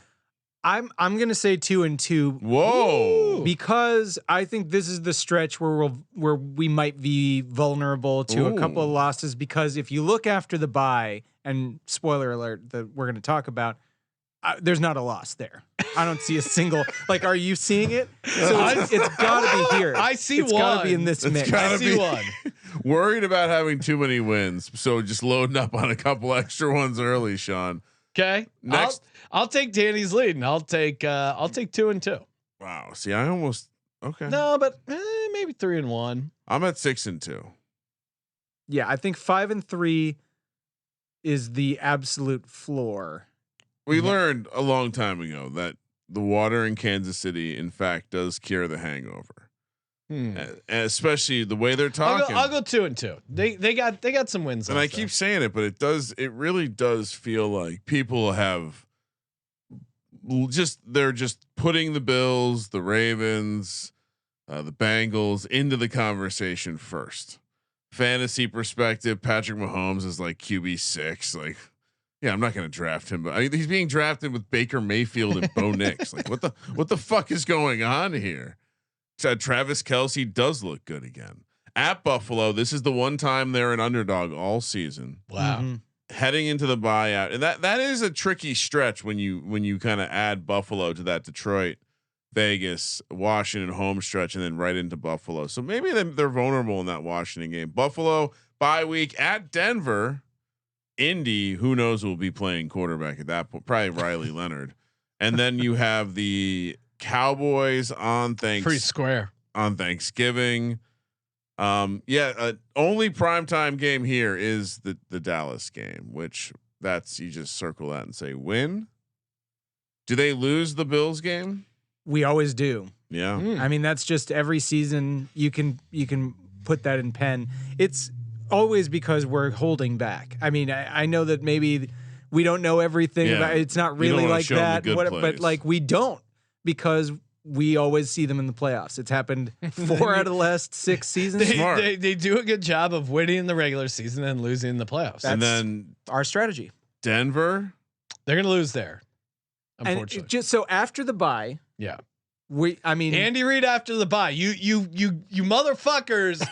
I'm going to say 2-2. Whoa! Because I think this is the stretch where we might be vulnerable to a couple of losses. Because if you look after the bye, and spoiler alert that we're going to talk about, there's not a loss there. I don't see a single. Like, are you seeing it? So it's got to be here. I see it's one. Got to be in this mix. I see one. Worried about having too many wins, so just loading up on a couple extra ones early, Sean. Okay. Next, I'll take Danny's lead, and I'll take 2-2. Wow. See, I almost okay. No, but maybe 3-1. I'm at 6-2. Yeah, I think 5-3 is the absolute floor. We learned a long time ago that the water in Kansas City, in fact, does cure the hangover. And especially the way they're talking. I'll go 2-2. They got some wins. And I keep saying it, but it really does feel like people have they're just putting the Bills, the Ravens, the Bengals into the conversation first. Fantasy perspective, Patrick Mahomes is like QB6. Like, yeah, I'm not going to draft him, but I mean, he's being drafted with Baker Mayfield and Bo Nix. Like, what the fuck is going on here? Travis Kelce does look good again at Buffalo. This is the one time they're an underdog all season. Wow. Mm-hmm. Heading into the buyout, and that is a tricky stretch when you kind of add Buffalo to that Detroit, Vegas, Washington home stretch, and then right into Buffalo. So maybe they're vulnerable in that Washington game. Buffalo bye week at Denver. Indy, who knows who will be playing quarterback at that point? Probably Riley Leonard. And then you have the Cowboys on Pretty square on Thanksgiving. Only primetime game here is the Dallas game, which you just circle that and say win. Do they lose the Bills game? We always do. Yeah. I mean, that's just every season you can put that in pen. It's always because we're holding back. I mean, I know that maybe we don't know everything about it. It's not really like that, but like we don't, because we always see them in the playoffs. It's happened 4 out of the last 6 seasons. They do a good job of winning in the regular season and losing in the playoffs. That's and then our strategy. Denver, they're going to lose there. Unfortunately. And just so after the bye, yeah. Andy Reid after the bye, you motherfuckers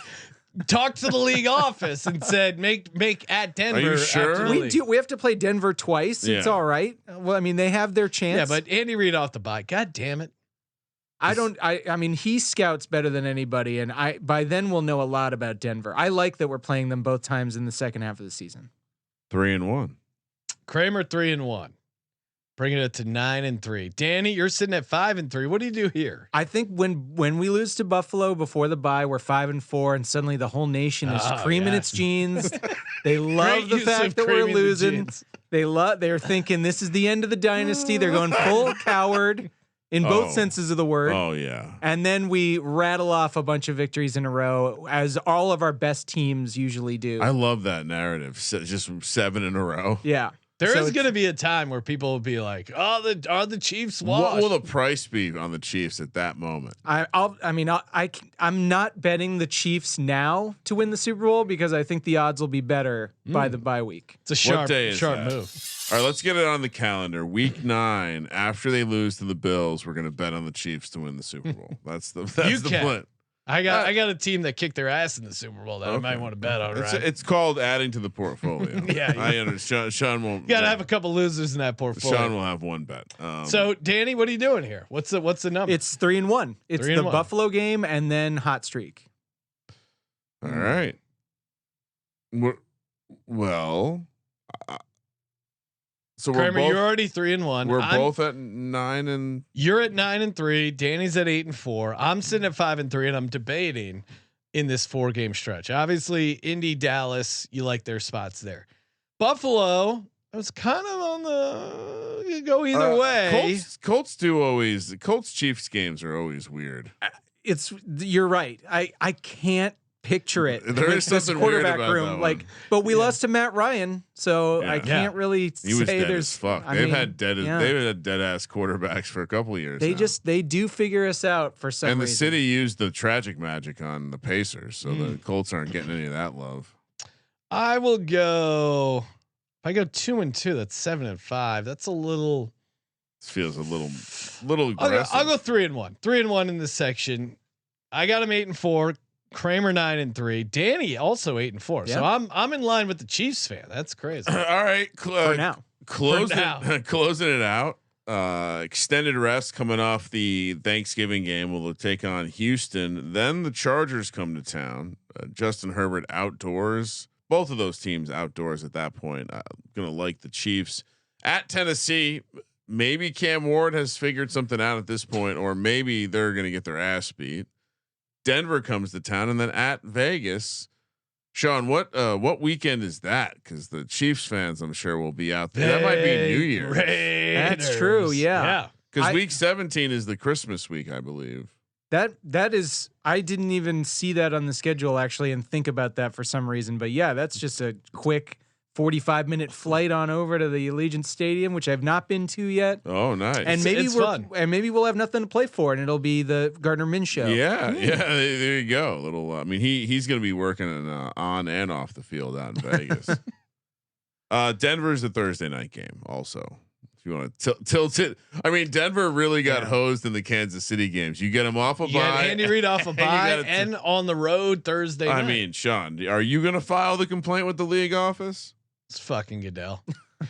talked to the league office and said make at Denver. Are you sure? We have to play Denver twice. Yeah. It's all right. Well, I mean, they have their chance. Yeah, but Andy Reid off the bye. God damn it. I mean, he scouts better than anybody, and by then we'll know a lot about Denver. I like that we're playing them both times in the second half of the season. 3-1. Kramer 3-1. bringing it to 9-3. Danny, you're sitting at 5-3. What do you do here? I think when we lose to Buffalo before the bye, we're 5-4, and suddenly the whole nation is creaming its jeans. They love the fact that we're losing. They're thinking this is the end of the dynasty. They're going full coward in both senses of the word. Oh yeah. And then we rattle off a bunch of victories in a row, as all of our best teams usually do. I love that narrative. Just 7 in a row. Yeah. There is going to be a time where people will be like, "Oh, the Chiefs washed." What will the price be on the Chiefs at that moment? I'm not betting the Chiefs now to win the Super Bowl because I think the odds will be better by the bye week. It's a sharp that? move. All right, let's get it on the calendar. Week 9, after they lose to the Bills, we're going to bet on the Chiefs to win the Super Bowl. That's the plan. I got a team that kicked their ass in the Super Bowl that I might want to bet on. Right? It's called adding to the portfolio. Yeah, I understand. Sean won't. You gotta have a couple losers in that portfolio. Sean will have one bet. So Danny, what are you doing here? What's the number? It's 3-1. It's 3-1. the Buffalo game and then hot streak. All right. So Kramer, you're already 3-1. We're both at 9 and. You're at 9-3. Danny's at 8-4. I'm sitting at 5-3, and I'm debating in this 4-game stretch. Obviously, Indy, Dallas, you like their spots there. Buffalo, I was kind of on the. You go either way. Colts do always. The Colts Chiefs games are always weird. You're right. I can't picture it. There is something weird about that one. But we lost to Matt Ryan, so I can't really he was say dead there's. as fuck. They've had dead ass quarterbacks for a couple of years. They do figure us out for some reason. And the city used the tragic magic on the Pacers, so the Colts aren't getting any of that love. I will go. If I go 2-2, that's 7-5. That's a little. This feels a little aggressive. I'll go 3-1. 3-1 in this section. I got him 8-4. Kramer 9-3. Danny also 8-4. So I'm in line with the Chiefs fan. That's crazy. All right, for now. Closing it out. Extended rest coming off the Thanksgiving game. We'll take on Houston. Then the Chargers come to town. Justin Herbert outdoors. Both of those teams outdoors at that point. I'm gonna like the Chiefs at Tennessee. Maybe Cam Ward has figured something out at this point, or maybe they're gonna get their ass beat. Denver comes to town, and then at Vegas. Sean, what weekend is that? Because the Chiefs fans, I'm sure, will be out there. That might be New Year's. That's true. Yeah. Because week 17 is the Christmas week, I believe. That is. I didn't even see that on the schedule actually, and think about that for some reason. But yeah, that's just a quick 45-minute flight on over to the Allegiant Stadium, which I've not been to yet. Oh, nice! And maybe fun. And maybe we'll have nothing to play for, and it'll be the Gardner Minshew. Yeah. There you go. Little. I mean, he's going to be working on and off the field out in Vegas. Denver's a Thursday night game, also. If you want to tilt it, I mean, Denver really got hosed in the Kansas City games. You get them off a bye. Andy Reid off a bye and on the road Thursday night. I mean, Sean, are you going to file the complaint with the league office? It's fucking Goodell.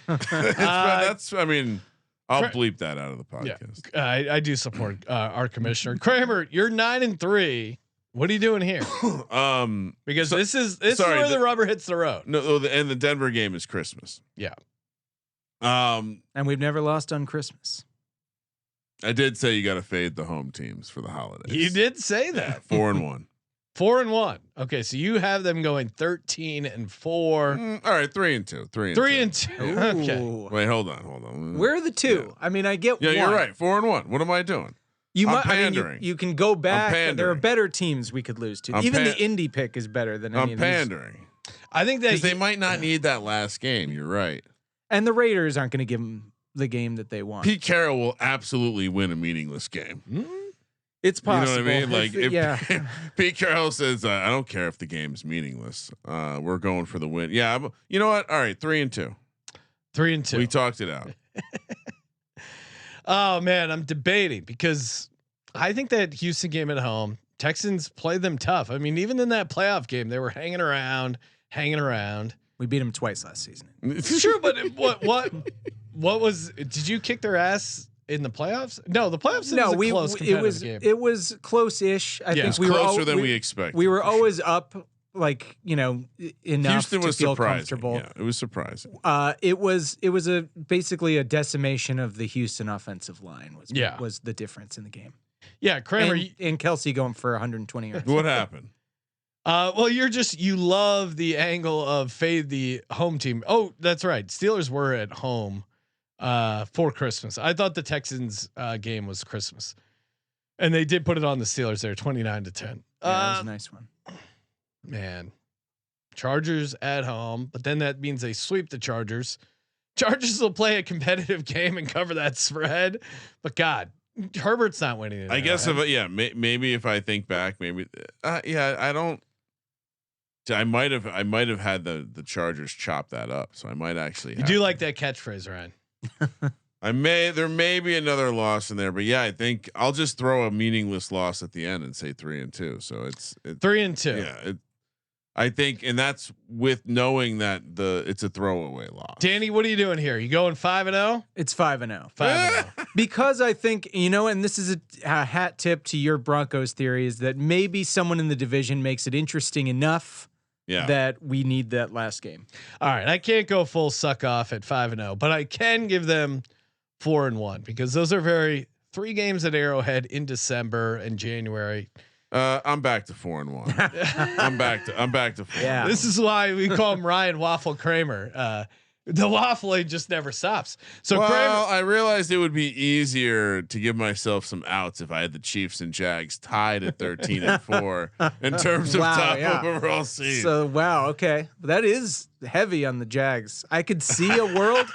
That's. I mean, I'll bleep that out of the podcast. Yeah, I do support our commissioner. Kramer, you're 9-3. What are you doing here? Because this is where the rubber hits the road. No, and the Denver game is Christmas. Yeah. And we've never lost on Christmas. I did say you got to fade the home teams for the holidays. You did say that. 4-1. 4-1. Okay, so you have them going 13-4. All right, 3-2. 3-2. Okay. Wait, hold on. Where are the two? Yeah. I mean, I get. Yeah, you're right. 4-1. What am I doing? I'm pandering. I mean, you can go back. There are better teams we could lose to. Even the Indy pick is better than any of these. I'm pandering. I think that they might not need that last game. You're right. And the Raiders aren't going to give them the game that they want. Pete Carroll will absolutely win a meaningless game. It's possible. You know what I mean? If Pete Carroll says, "I don't care if the game's meaningless. We're going for the win." Yeah. You know what? All right, 3-2. 3-2. We talked it out. Oh man, I'm debating because I think that Houston game at home, Texans played them tough. I mean, even in that playoff game, they were hanging around. We beat them twice last season. Sure, but what was? Did you kick their ass in the playoffs? No, the playoffs. No, it was close-ish. I think we were closer than we expected. We were always up like enough Houston to was feel surprising. comfortable. Yeah, it was surprising. It was basically a decimation of the Houston offensive line was the difference in the game. Yeah, Kramer And Kelsey going for 120 yards. What happened? Well, you love the angle of fade the home team. Oh, that's right. Steelers were at home for Christmas. I thought the Texans game was Christmas, and they did put it on the Steelers there, 29-10. Yeah, that was a nice one. Man, Chargers at home, but then that means they sweep the Chargers. Chargers will play a competitive game and cover that spread, but God, Herbert's not winning it. I guess maybe if I think back, maybe I don't. I might have had the Chargers chop that up, so I might actually. You do like that catchphrase, Ryan? There may be another loss in there, but yeah, I think I'll just throw a meaningless loss at the end and say 3-2. So it's 3-2. Yeah, I think, and that's with knowing that it's a throwaway loss. Danny, what are you doing here? You going 5-0? It's 5-0. 5-0. Because I think, and this is a hat tip to your Broncos theory, is that maybe someone in the division makes it interesting enough that we need that last game. All right. I can't go full suck off at 5-0, but I can give them 4-1 because those are 3 games at Arrowhead in December and January. I'm back to 4-1. I'm back to 4. Yeah. This is why we call him Ryan Waffle Kramer. The waffling just never stops. So well, Kramer, I realized it would be easier to give myself some outs if I had the Chiefs and Jags tied at 13-4 in terms of top overall seed. So okay, that is heavy on the Jags. I could see a world.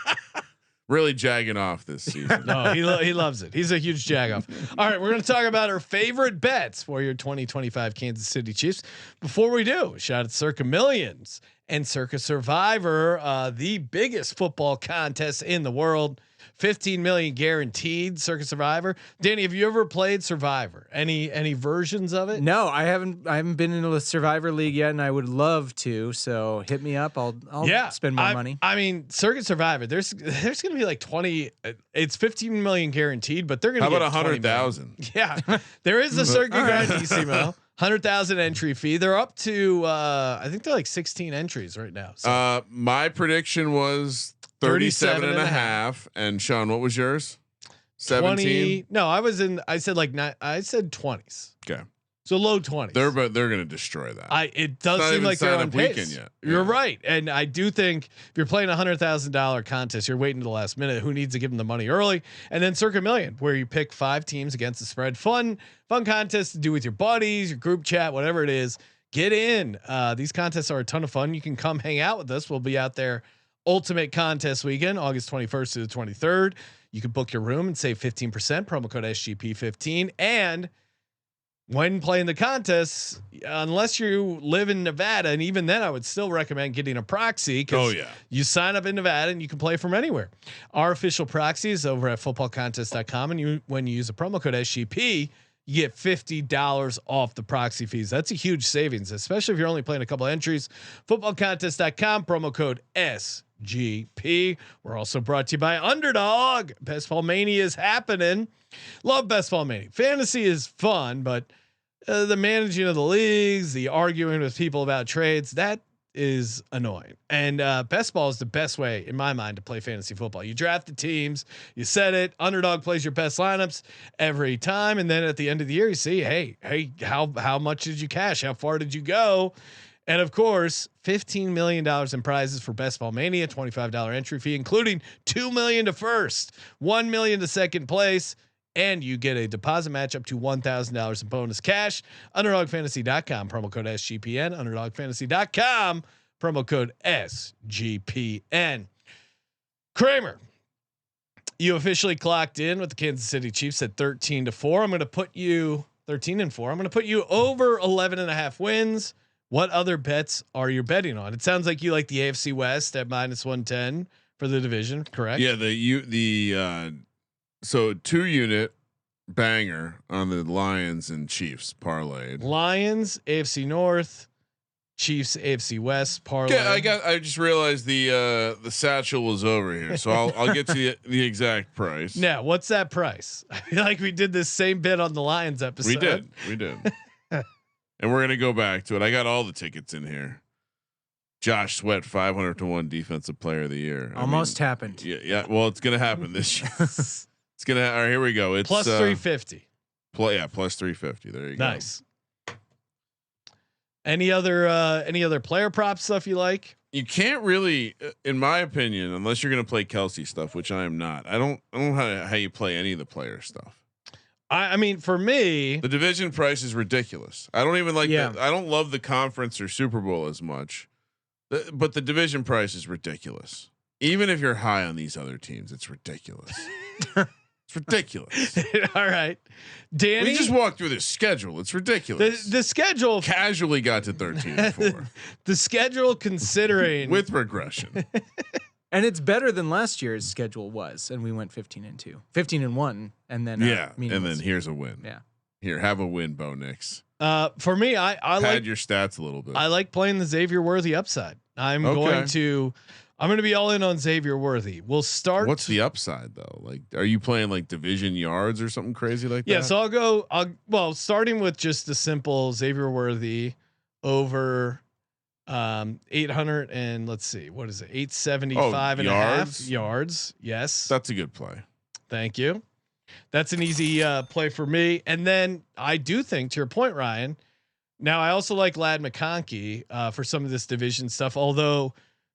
Really jagging off this season. no, he loves it. He's a huge jag off. All right, we're going to talk about our favorite bets for your 2025 Kansas City Chiefs. Before we do, shout out Circa Millions and Circa Survivor, the biggest football contest in the world. 15 million guaranteed. Circa Survivor. Danny, have you ever played Survivor? Any versions of it? No, I haven't been in a Survivor League yet, and I would love to. So hit me up. I'll spend more money. I mean, Circuit Survivor. There's going to be like 20. It's 15 million guaranteed, but they're going to. How about 100,000? Yeah, there is a Circuit Grandissimo. 100,000 entry fee. They're up to I think they're like 16 entries right now. So. My prediction was 37 and a half. And Sean, what was yours? 17. No, I said like 9. I said 20s. Okay. So low 20s. They're going to destroy that. It does seem like they're on pace. Weekend yet. You're right, and I do think if you're playing $100,000 contest, you're waiting to the last minute. Who needs to give them the money early? And then Circa Million, where you pick 5 teams against the spread. Fun contest to do with your buddies, your group chat, whatever it is. Get in. These contests are a ton of fun. You can come hang out with us. We'll be out there. Ultimate Contest Weekend, August 21st to the 23rd. You can book your room and save 15%. Promo code SGP15 and. When playing the contests, unless you live in Nevada, and even then I would still recommend getting a proxy because you sign up in Nevada and you can play from anywhere. Our official proxy is over at footballcontest.com. And when you use the promo code SGP, you get $50 off the proxy fees. That's a huge savings, especially if you're only playing a couple entries. Footballcontest.com, promo code SGP. We're also brought to you by Underdog. Best Ball Mania is happening. Love Best Ball Mania. Fantasy is fun, but the managing of the leagues, the arguing with people about trades, that is annoying. And best ball is the best way, in my mind, to play fantasy football. You draft the teams, you set it. Underdog plays your best lineups every time, and then at the end of the year, you see, hey, how much did you cash? How far did you go? And of course, $15 million in prizes for Best Ball Mania, $25 entry fee, including $2 million to first, $1 million to second place. And you get a deposit match up to $1,000 in bonus cash. UnderdogFantasy.com, promo code SGPN. UnderdogFantasy.com, promo code SGPN. Kramer, you officially clocked in with the Kansas City Chiefs at 13-4. I'm going to put you 13-4. I'm going to put you over 11.5 wins. What other bets are you betting on? It sounds like you like the AFC West at -110 for the division, correct? Yeah, so 2-unit banger on the Lions and Chiefs parlayed. Lions, AFC North, Chiefs, AFC West parlay. Yeah, I just realized the satchel was over here, so I'll get to the exact price. Now, what's that price? I feel like we did this same bit on the Lions episode. We did. and we're gonna go back to it. I got all the tickets in here. Josh Sweat, 500-1 defensive player of the year. Almost happened. Yeah. Well, it's gonna happen this year. It's gonna. All right, here we go. It's plus 350. Plus 350. There you go. Nice. Any other player prop stuff you like? You can't really, in my opinion, unless you're gonna play Kelsey stuff, which I am not. I don't know how you play any of the player stuff. I mean, for me, the division price is ridiculous. I don't even like that. I don't love the conference or Super Bowl as much, but the division price is ridiculous. Even if you're high on these other teams, it's ridiculous. It's ridiculous. All right, Danny. We just walked through this schedule. It's ridiculous. The schedule casually got to 13-4. The schedule, considering with regression. And it's better than last year's schedule was, and we went 15-2, 15-1, and then and then here's a win. Yeah, here, have a win, Bo Nix. For me, I pad like your stats a little bit. I like playing the Xavier Worthy upside. I'm going to be all in on Xavier Worthy. We'll start. What's the upside though? Like, are you playing like division yards or something crazy like that? Yeah, so I'll starting with just the simple Xavier Worthy over 800 and let's see, what is it? 875 and yards? a half yards. Yes. That's a good play. Thank you. That's an easy play for me. And then I do think, to your point, Ryan, now I also like Ladd McConkey for some of this division stuff, although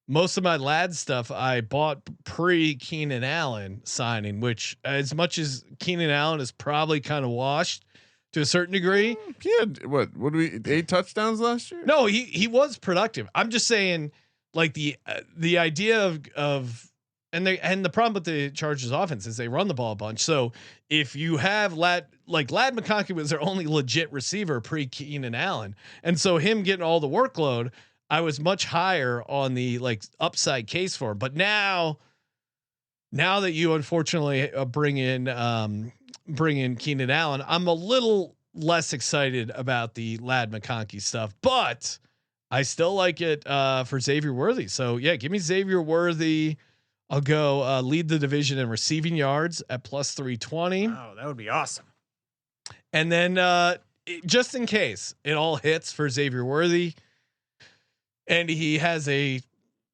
most of my Ladd stuff I bought pre Keenan Allen signing, which as much as Keenan Allen is probably kind of washed to a certain degree. He had what do we 8 touchdowns last year? No, he was productive. I'm just saying, like the idea of the problem with the Chargers offense is they run the ball a bunch. So if you have Ladd McConkey was their only legit receiver pre Keenan Allen, and so him getting all the workload, I was much higher on the upside case for him. But now that you unfortunately bring in Keenan Allen, I'm a little less excited about the Ladd McConkey stuff, but I still like it for Xavier Worthy. So yeah, give me Xavier Worthy. I'll go lead the division in receiving yards at plus 320. Oh, that would be awesome. And then just in case it all hits for Xavier Worthy, and he has a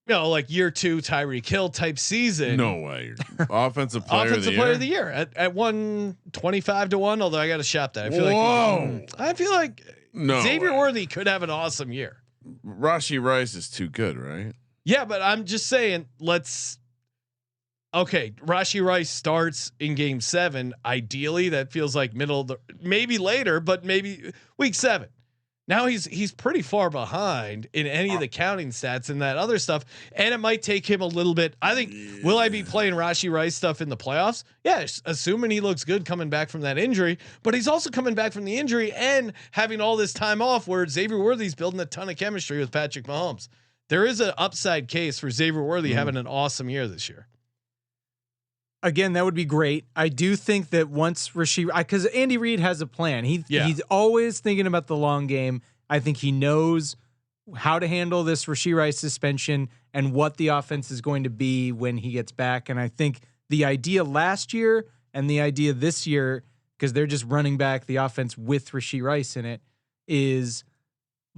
year 2 Tyreek Hill type season. No way. Offensive player of the year at 125-1. Although I got to shop that. I feel like Xavier Worthy could have an awesome year. Rashee Rice is too good, right? Yeah, but I'm just saying, Rashee Rice starts in game 7. Ideally, that feels like maybe later, but maybe week 7. Now he's pretty far behind in any of the counting stats and that other stuff, and it might take him a little bit. I think will I be playing Rashee Rice stuff in the playoffs? Yes, assuming he looks good coming back from that injury, but he's also coming back from the injury and having all this time off where Xavier Worthy's building a ton of chemistry with Patrick Mahomes. There is an upside case for Xavier Worthy having an awesome year this year. Again, that would be great. I do think that once because Andy Reid has a plan. He's always thinking about the long game. I think he knows how to handle this Rashee Rice suspension and what the offense is going to be when he gets back. And I think the idea last year and the idea this year, because they're just running back the offense with Rashee Rice in it, is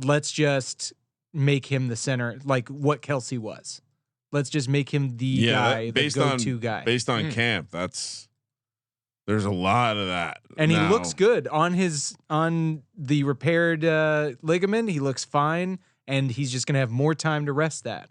let's just make him the center, like what Kelsey was. Let's just make him the guy, the go-to guy. Based on camp, there's a lot of that. And he looks good on the repaired ligament. He looks fine, and he's just going to have more time to rest that.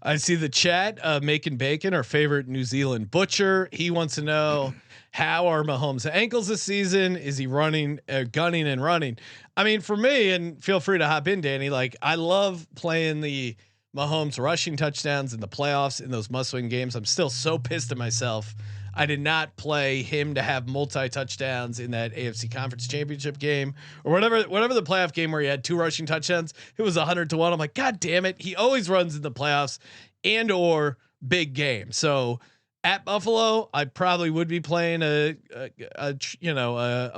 I see the chat, Making Bacon, our favorite New Zealand butcher. He wants to know, how are Mahomes' ankles this season? Is he running, gunning and running? I mean, for me, and feel free to hop in, Danny, I love playing the Mahomes rushing touchdowns in the playoffs in those must-win games. I'm still so pissed at myself. I did not play him to have multi-touchdowns in that AFC Conference Championship game or whatever the playoff game where he had 2 rushing touchdowns. It was 100-1. I'm like, God damn it. He always runs in the playoffs and or big game. So At Buffalo, I probably would be playing a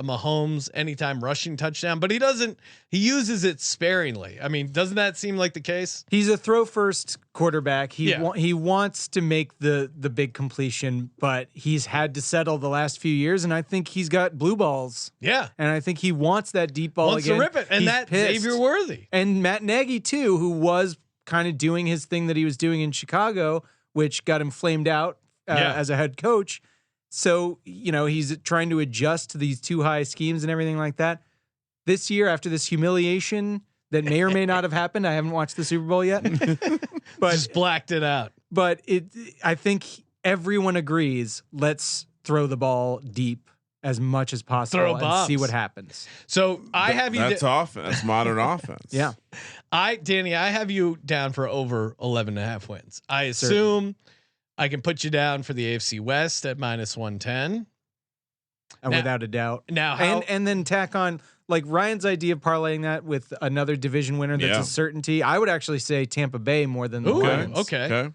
Mahomes anytime rushing touchdown, but he doesn't. He uses it sparingly. I mean, doesn't that seem like the case? He's a throw first quarterback. He wants to make the big completion, but he's had to settle the last few years, and I think he's got blue balls. Yeah, and I think he wants that deep ball wants again. to rip it, and he's that pissed. Xavier Worthy And Matt Nagy too, who was kind of doing his thing that he was doing in Chicago, which got him flamed out as a head coach. So, he's trying to adjust to these too high schemes and everything like that. This year, after this humiliation that may or may not have happened, I haven't watched the Super Bowl yet, but just blacked it out. But I think everyone agrees, let's throw the ball deep as much as possible and see what happens. So that's offense. That's modern offense. Yeah. Danny, I have you down for over 11.5 wins. I assume I can put you down for the AFC West at -110. Without a doubt. Now, and then tack on like Ryan's idea of parlaying that with another division winner that's a certainty. I would actually say Tampa Bay more than the Lions. Okay.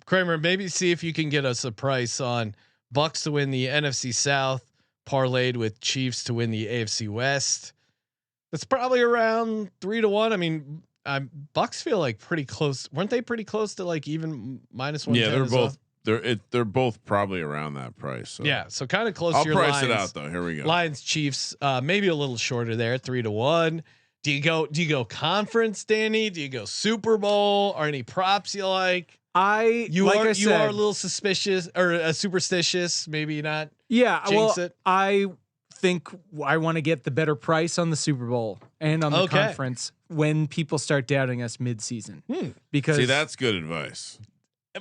Kramer, maybe see if you can get us a price on Bucks to win the NFC South, parlayed with Chiefs to win the AFC West. That's probably around 3-1. I mean, Bucks feel like pretty close. Weren't they pretty close to like even -110? Yeah, they're both. They're both probably around that price. So. Yeah, so kind of close. I'll to your price Lions, it out though. Here we go. Lions, Chiefs, maybe a little shorter there, 3-1. Do you go conference, Danny? Do you go Super Bowl? Or any props you like? You are a little suspicious or superstitious, maybe not. Yeah, jinx it. I think I want to get the better price on the Super Bowl and on the conference when people start doubting us mid-season. Because that's good advice.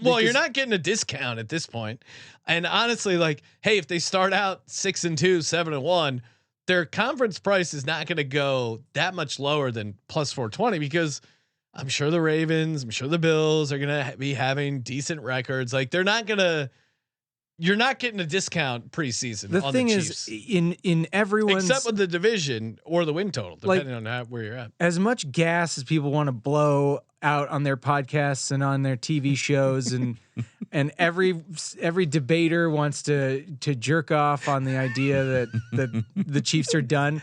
Well, you're not getting a discount at this point. And honestly, like, hey, if they start out 6-2, 7-1, their conference price is not going to go that much lower than +420 because I'm sure the Ravens, I'm sure the Bills are going to be having decent records. Like you're not getting a discount preseason. The thing is, in everyone's, except with the division or the win total, depending on where you're at. As much gas as people want to blow out on their podcasts and on their TV shows, and every debater wants to jerk off on the idea that the Chiefs are done.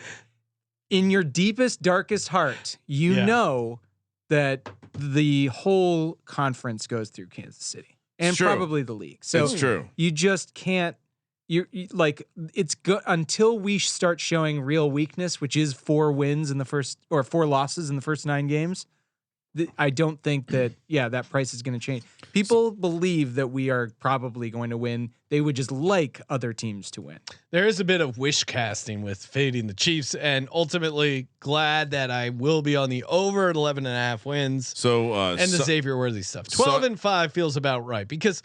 In your deepest, darkest heart, know that the whole conference goes through Kansas City. And probably the league. So it's true. You just can't. It's good until we start showing real weakness, which is 4 wins in the first or 4 losses in the first 9 games. I don't think that that price is going to change. People believe that we are probably going to win. They would just like other teams to win. There is a bit of wish casting with fading the Chiefs, and ultimately glad that I will be on the over at 11.5 wins. So and the Xavier Worthy stuff. 12-5 feels about right because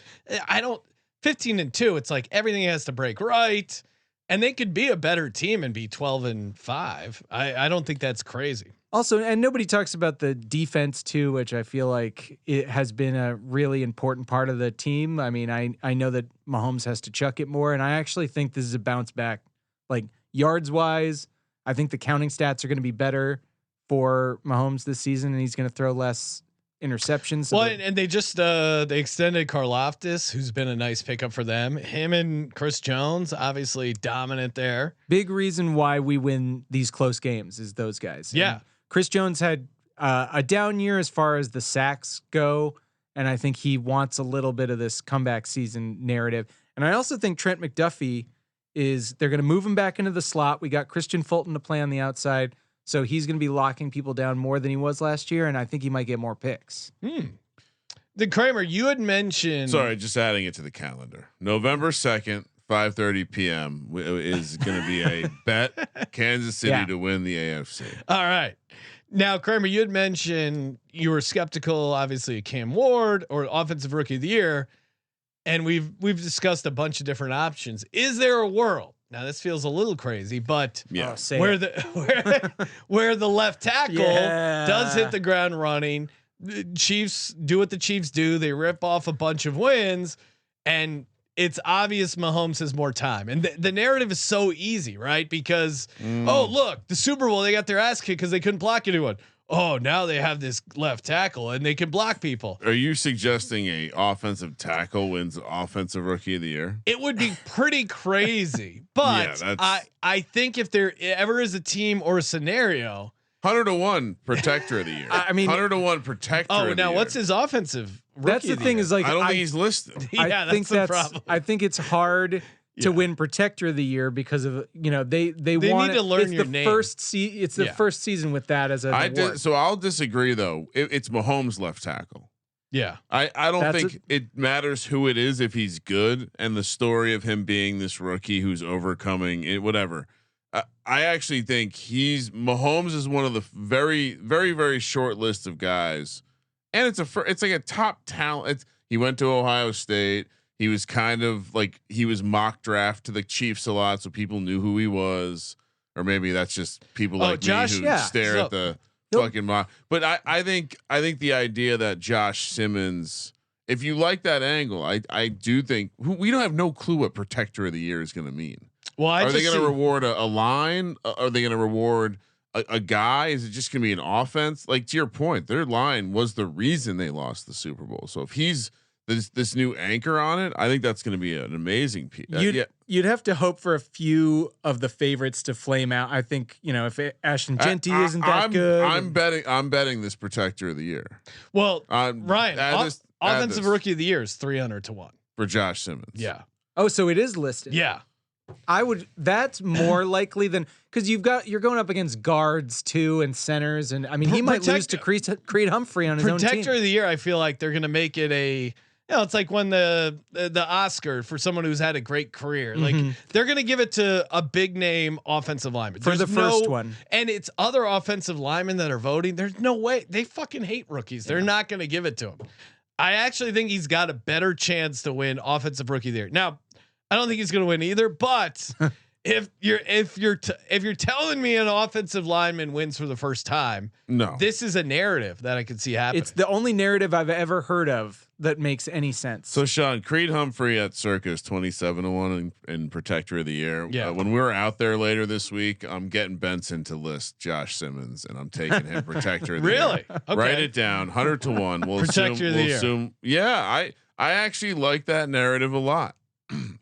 I don't 15-2. It's like everything has to break right, and they could be a better team and be 12-5. I don't think that's crazy. Also, and nobody talks about the defense too, which I feel like it has been a really important part of the team. I mean, I know that Mahomes has to chuck it more, and I actually think this is a bounce back. Like yards wise, I think the counting stats are going to be better for Mahomes this season, and he's going to throw less interceptions. Well, and they just they extended Karlaftis, who's been a nice pickup for them. Him and Chris Jones, obviously dominant there. Big reason why we win these close games is those guys. Yeah. And Chris Jones had a down year as far as the sacks go, and I think he wants a little bit of this comeback season narrative. And I also think Trent McDuffie they're going to move him back into the slot. We got Christian Fulton to play on the outside, so he's going to be locking people down more than he was last year, and I think he might get more picks. The Kramer, you had mentioned. Sorry, just adding it to the calendar. November 2nd, 5:30 p.m. is going to be a bet Kansas City to win the AFC. All right. Now, Kramer, you had mentioned you were skeptical, obviously, of Cam Ward or Offensive Rookie of the Year, and we've discussed a bunch of different options. Is there a world? Now, this feels a little crazy, but where the left tackle does hit the ground running, the Chiefs do what the Chiefs do. They rip off a bunch of wins, and it's obvious Mahomes has more time. And the narrative is so easy, right? Because, oh, look, the Super Bowl, they got their ass kicked because they couldn't block anyone. oh, now they have this left tackle and they can block people. Are you suggesting a offensive tackle wins offensive rookie of the year? It would be pretty crazy, but I think if there ever is a team or a scenario, 100-1 protector of the year. I mean, 100-1 protector. oh, of now the what's year. his offensive? That's the thing. Is like I don't think he's listed. Yeah, I think that's the problem. I think it's hard to win protector of the year because of they want need to learn it's your the name. It's the first season with that as a award. So I'll disagree though. It's Mahomes left tackle. Yeah, I don't think it matters who it is if he's good, and the story of him being this rookie who's overcoming it, whatever. I actually think Mahomes is one of the very, very, very short list of guys, and it's like a top talent. He went to Ohio State. He was kind of like he was mock draft to the Chiefs a lot, so people knew who he was, or maybe that's just people like Josh, me who stare at the fucking mock. But I think the idea that Josh Simmons, if you like that angle, I do think we don't have no clue what protector of the year is going to mean. well, Are they going to reward a line? Are they going to reward a guy? Is it just going to be an offense? Like to your point, their line was the reason they lost the Super Bowl. So if he's this new anchor on it, I think that's going to be an amazing piece. You'd have to hope for a few of the favorites to flame out. I think if Ashton Genty isn't that good. I'm betting this protector of the year. Well, Ryan, offensive rookie of the year is 300-1 for Josh Simmons. Yeah. Oh, so it is listed. Yeah. That's more likely than because you're going up against guards too and centers, and I mean he might lose to Creed Humphrey on his own team. Protector of the year, I feel like they're going to make it it's like when the Oscar for someone who's had a great career. Like they're going to give it to a big name offensive lineman for the first one, and it's other offensive linemen that are voting. There's no way they fucking hate rookies. They're not going to give it to him. I actually think he's got a better chance to win offensive rookie of the year. Now, I don't think he's going to win either, but if you're telling me an offensive lineman wins for the first time, no, this is a narrative that I could see happening. It's the only narrative I've ever heard of that makes any sense. So Sean, Creed Humphrey at Circus 27-1 in protector of the year. Yeah. When we're out there later this week, I'm getting Benson to list Josh Simmons, and I'm taking him protector of the year. Really? Okay. Write it down. 100-1. We'll Protector of the year. assume. Yeah, I actually like that narrative a lot.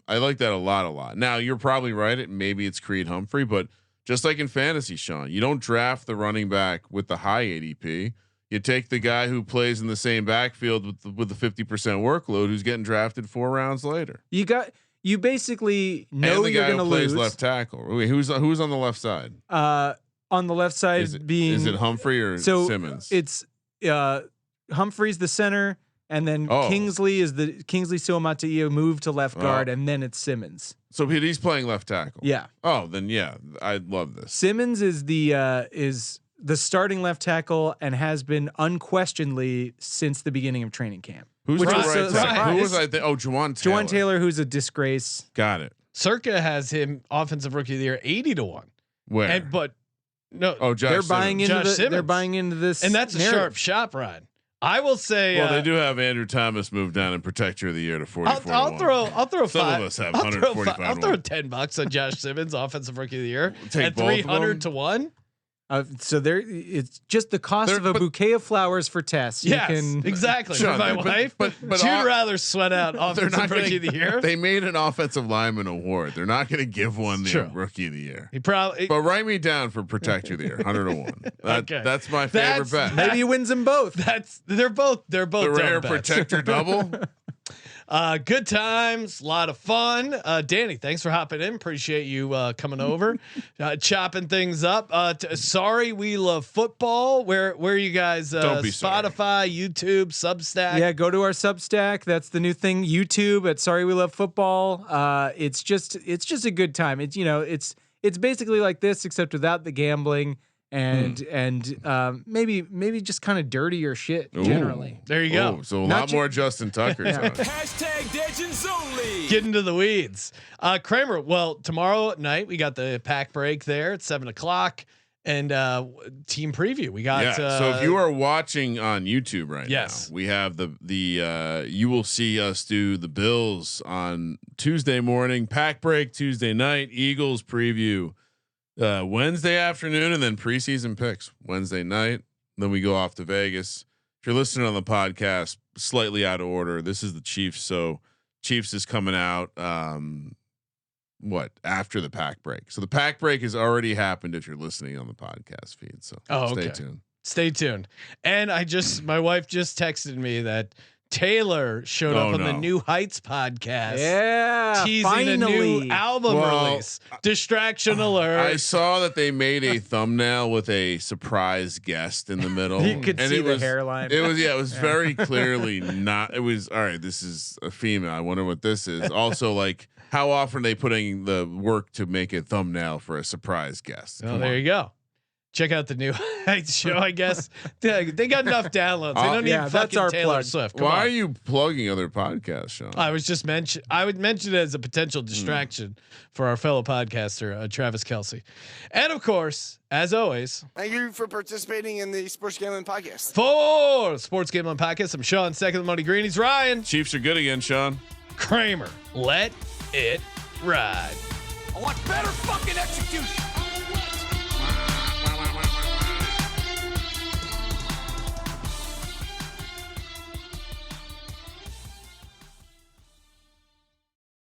I like that a lot. Now you're probably right. Maybe it's Creed Humphrey, but just like in fantasy, Sean, you don't draft the running back with the high ADP. You take the guy who plays in the same backfield with the 50% workload, who's getting drafted 4 rounds later. You basically know you're going to lose. Plays left tackle. Wait, who's on the left side? On the left side is it Humphrey or Simmons? It's Humphrey's the center. And then Kingsley Suamataia moved to left guard, and then it's Simmons. So he's playing left tackle. Yeah. Oh, then yeah, I love this. Simmons is the starting left tackle and has been unquestionably since the beginning of training camp. Who's the right tackle? Who was I? Juwan Taylor. Juwan Taylor, who's a disgrace. Got it. Circa has him offensive rookie of the year 80-1. Where? But no. Oh, Josh they're buying Simmons. They're buying into this, and that's narrative. a sharp shot, Ryan. I will say. Well, they do have Andrew Thomas moved down in protector of the year to 44. I'll throw Some five. of us have I'll 145. I'll throw $10 on Josh Simmons, offensive rookie of the year, Take at both of them. 300-1. So it's just the cost of a bouquet of flowers for Tess. Yes, exactly. Sean, for my wife, but she'd rather sweat out offensive rookie of the year. They made an offensive lineman award. They're not going to give one the rookie of the year. He probably. But write me down for protector of the year, 100-1. Okay. That's my favorite bet. Maybe he wins them both. They're both the rare protector double. Good times, a lot of fun. Danny, thanks for hopping in. Appreciate you coming over, chopping things up. Sorry, we love football. Where are you guys? Don't be Spotify, sorry. YouTube, Substack. Yeah, go to our Substack. That's the new thing. YouTube at Sorry We Love Football. It's just a good time. It's basically like this except without the gambling. And maybe just kind of dirtier shit generally. There you go. So a lot more Justin Tucker. Hashtag Legends Only. Get into the weeds. Kramer, well, tomorrow night we got the pack break there at 7:00 and team preview. We got so if you are watching on YouTube right now, Yes. we have the you will see us do the Bills on Tuesday morning, pack break Tuesday night, Eagles preview Wednesday afternoon, and then preseason picks Wednesday night. then we go off to Vegas. If you're listening on the podcast, slightly out of order, this is the Chiefs. So Chiefs is coming out. After the pack break. So the pack break has already happened if you're listening on the podcast feed. So stay tuned. Stay tuned. And my wife just texted me that Taylor showed up on the New Heights podcast. Yeah, teasing finally. a new album release. Distraction alert. I saw that they made a thumbnail with a surprise guest in the middle. You could see the hairline. It was very clearly not. It was all right. This is a female. I wonder what this is. Also, like, how often are they putting the work to make a thumbnail for a surprise guest? Oh, there you go. Check out the New Heights show. I guess they got enough downloads. They don't need fucking Taylor plug. Swift. Why are you plugging other podcasts, Sean? I would mention it as a potential distraction for our fellow podcaster, Travis Kelce. And of course, as always, thank you for participating in the Sports Gambling Podcast. For Sports Gambling Podcast, I'm Sean, second the Money Greenies, Ryan. Chiefs are good again, Sean. Kramer, let it ride. I want better fucking execution.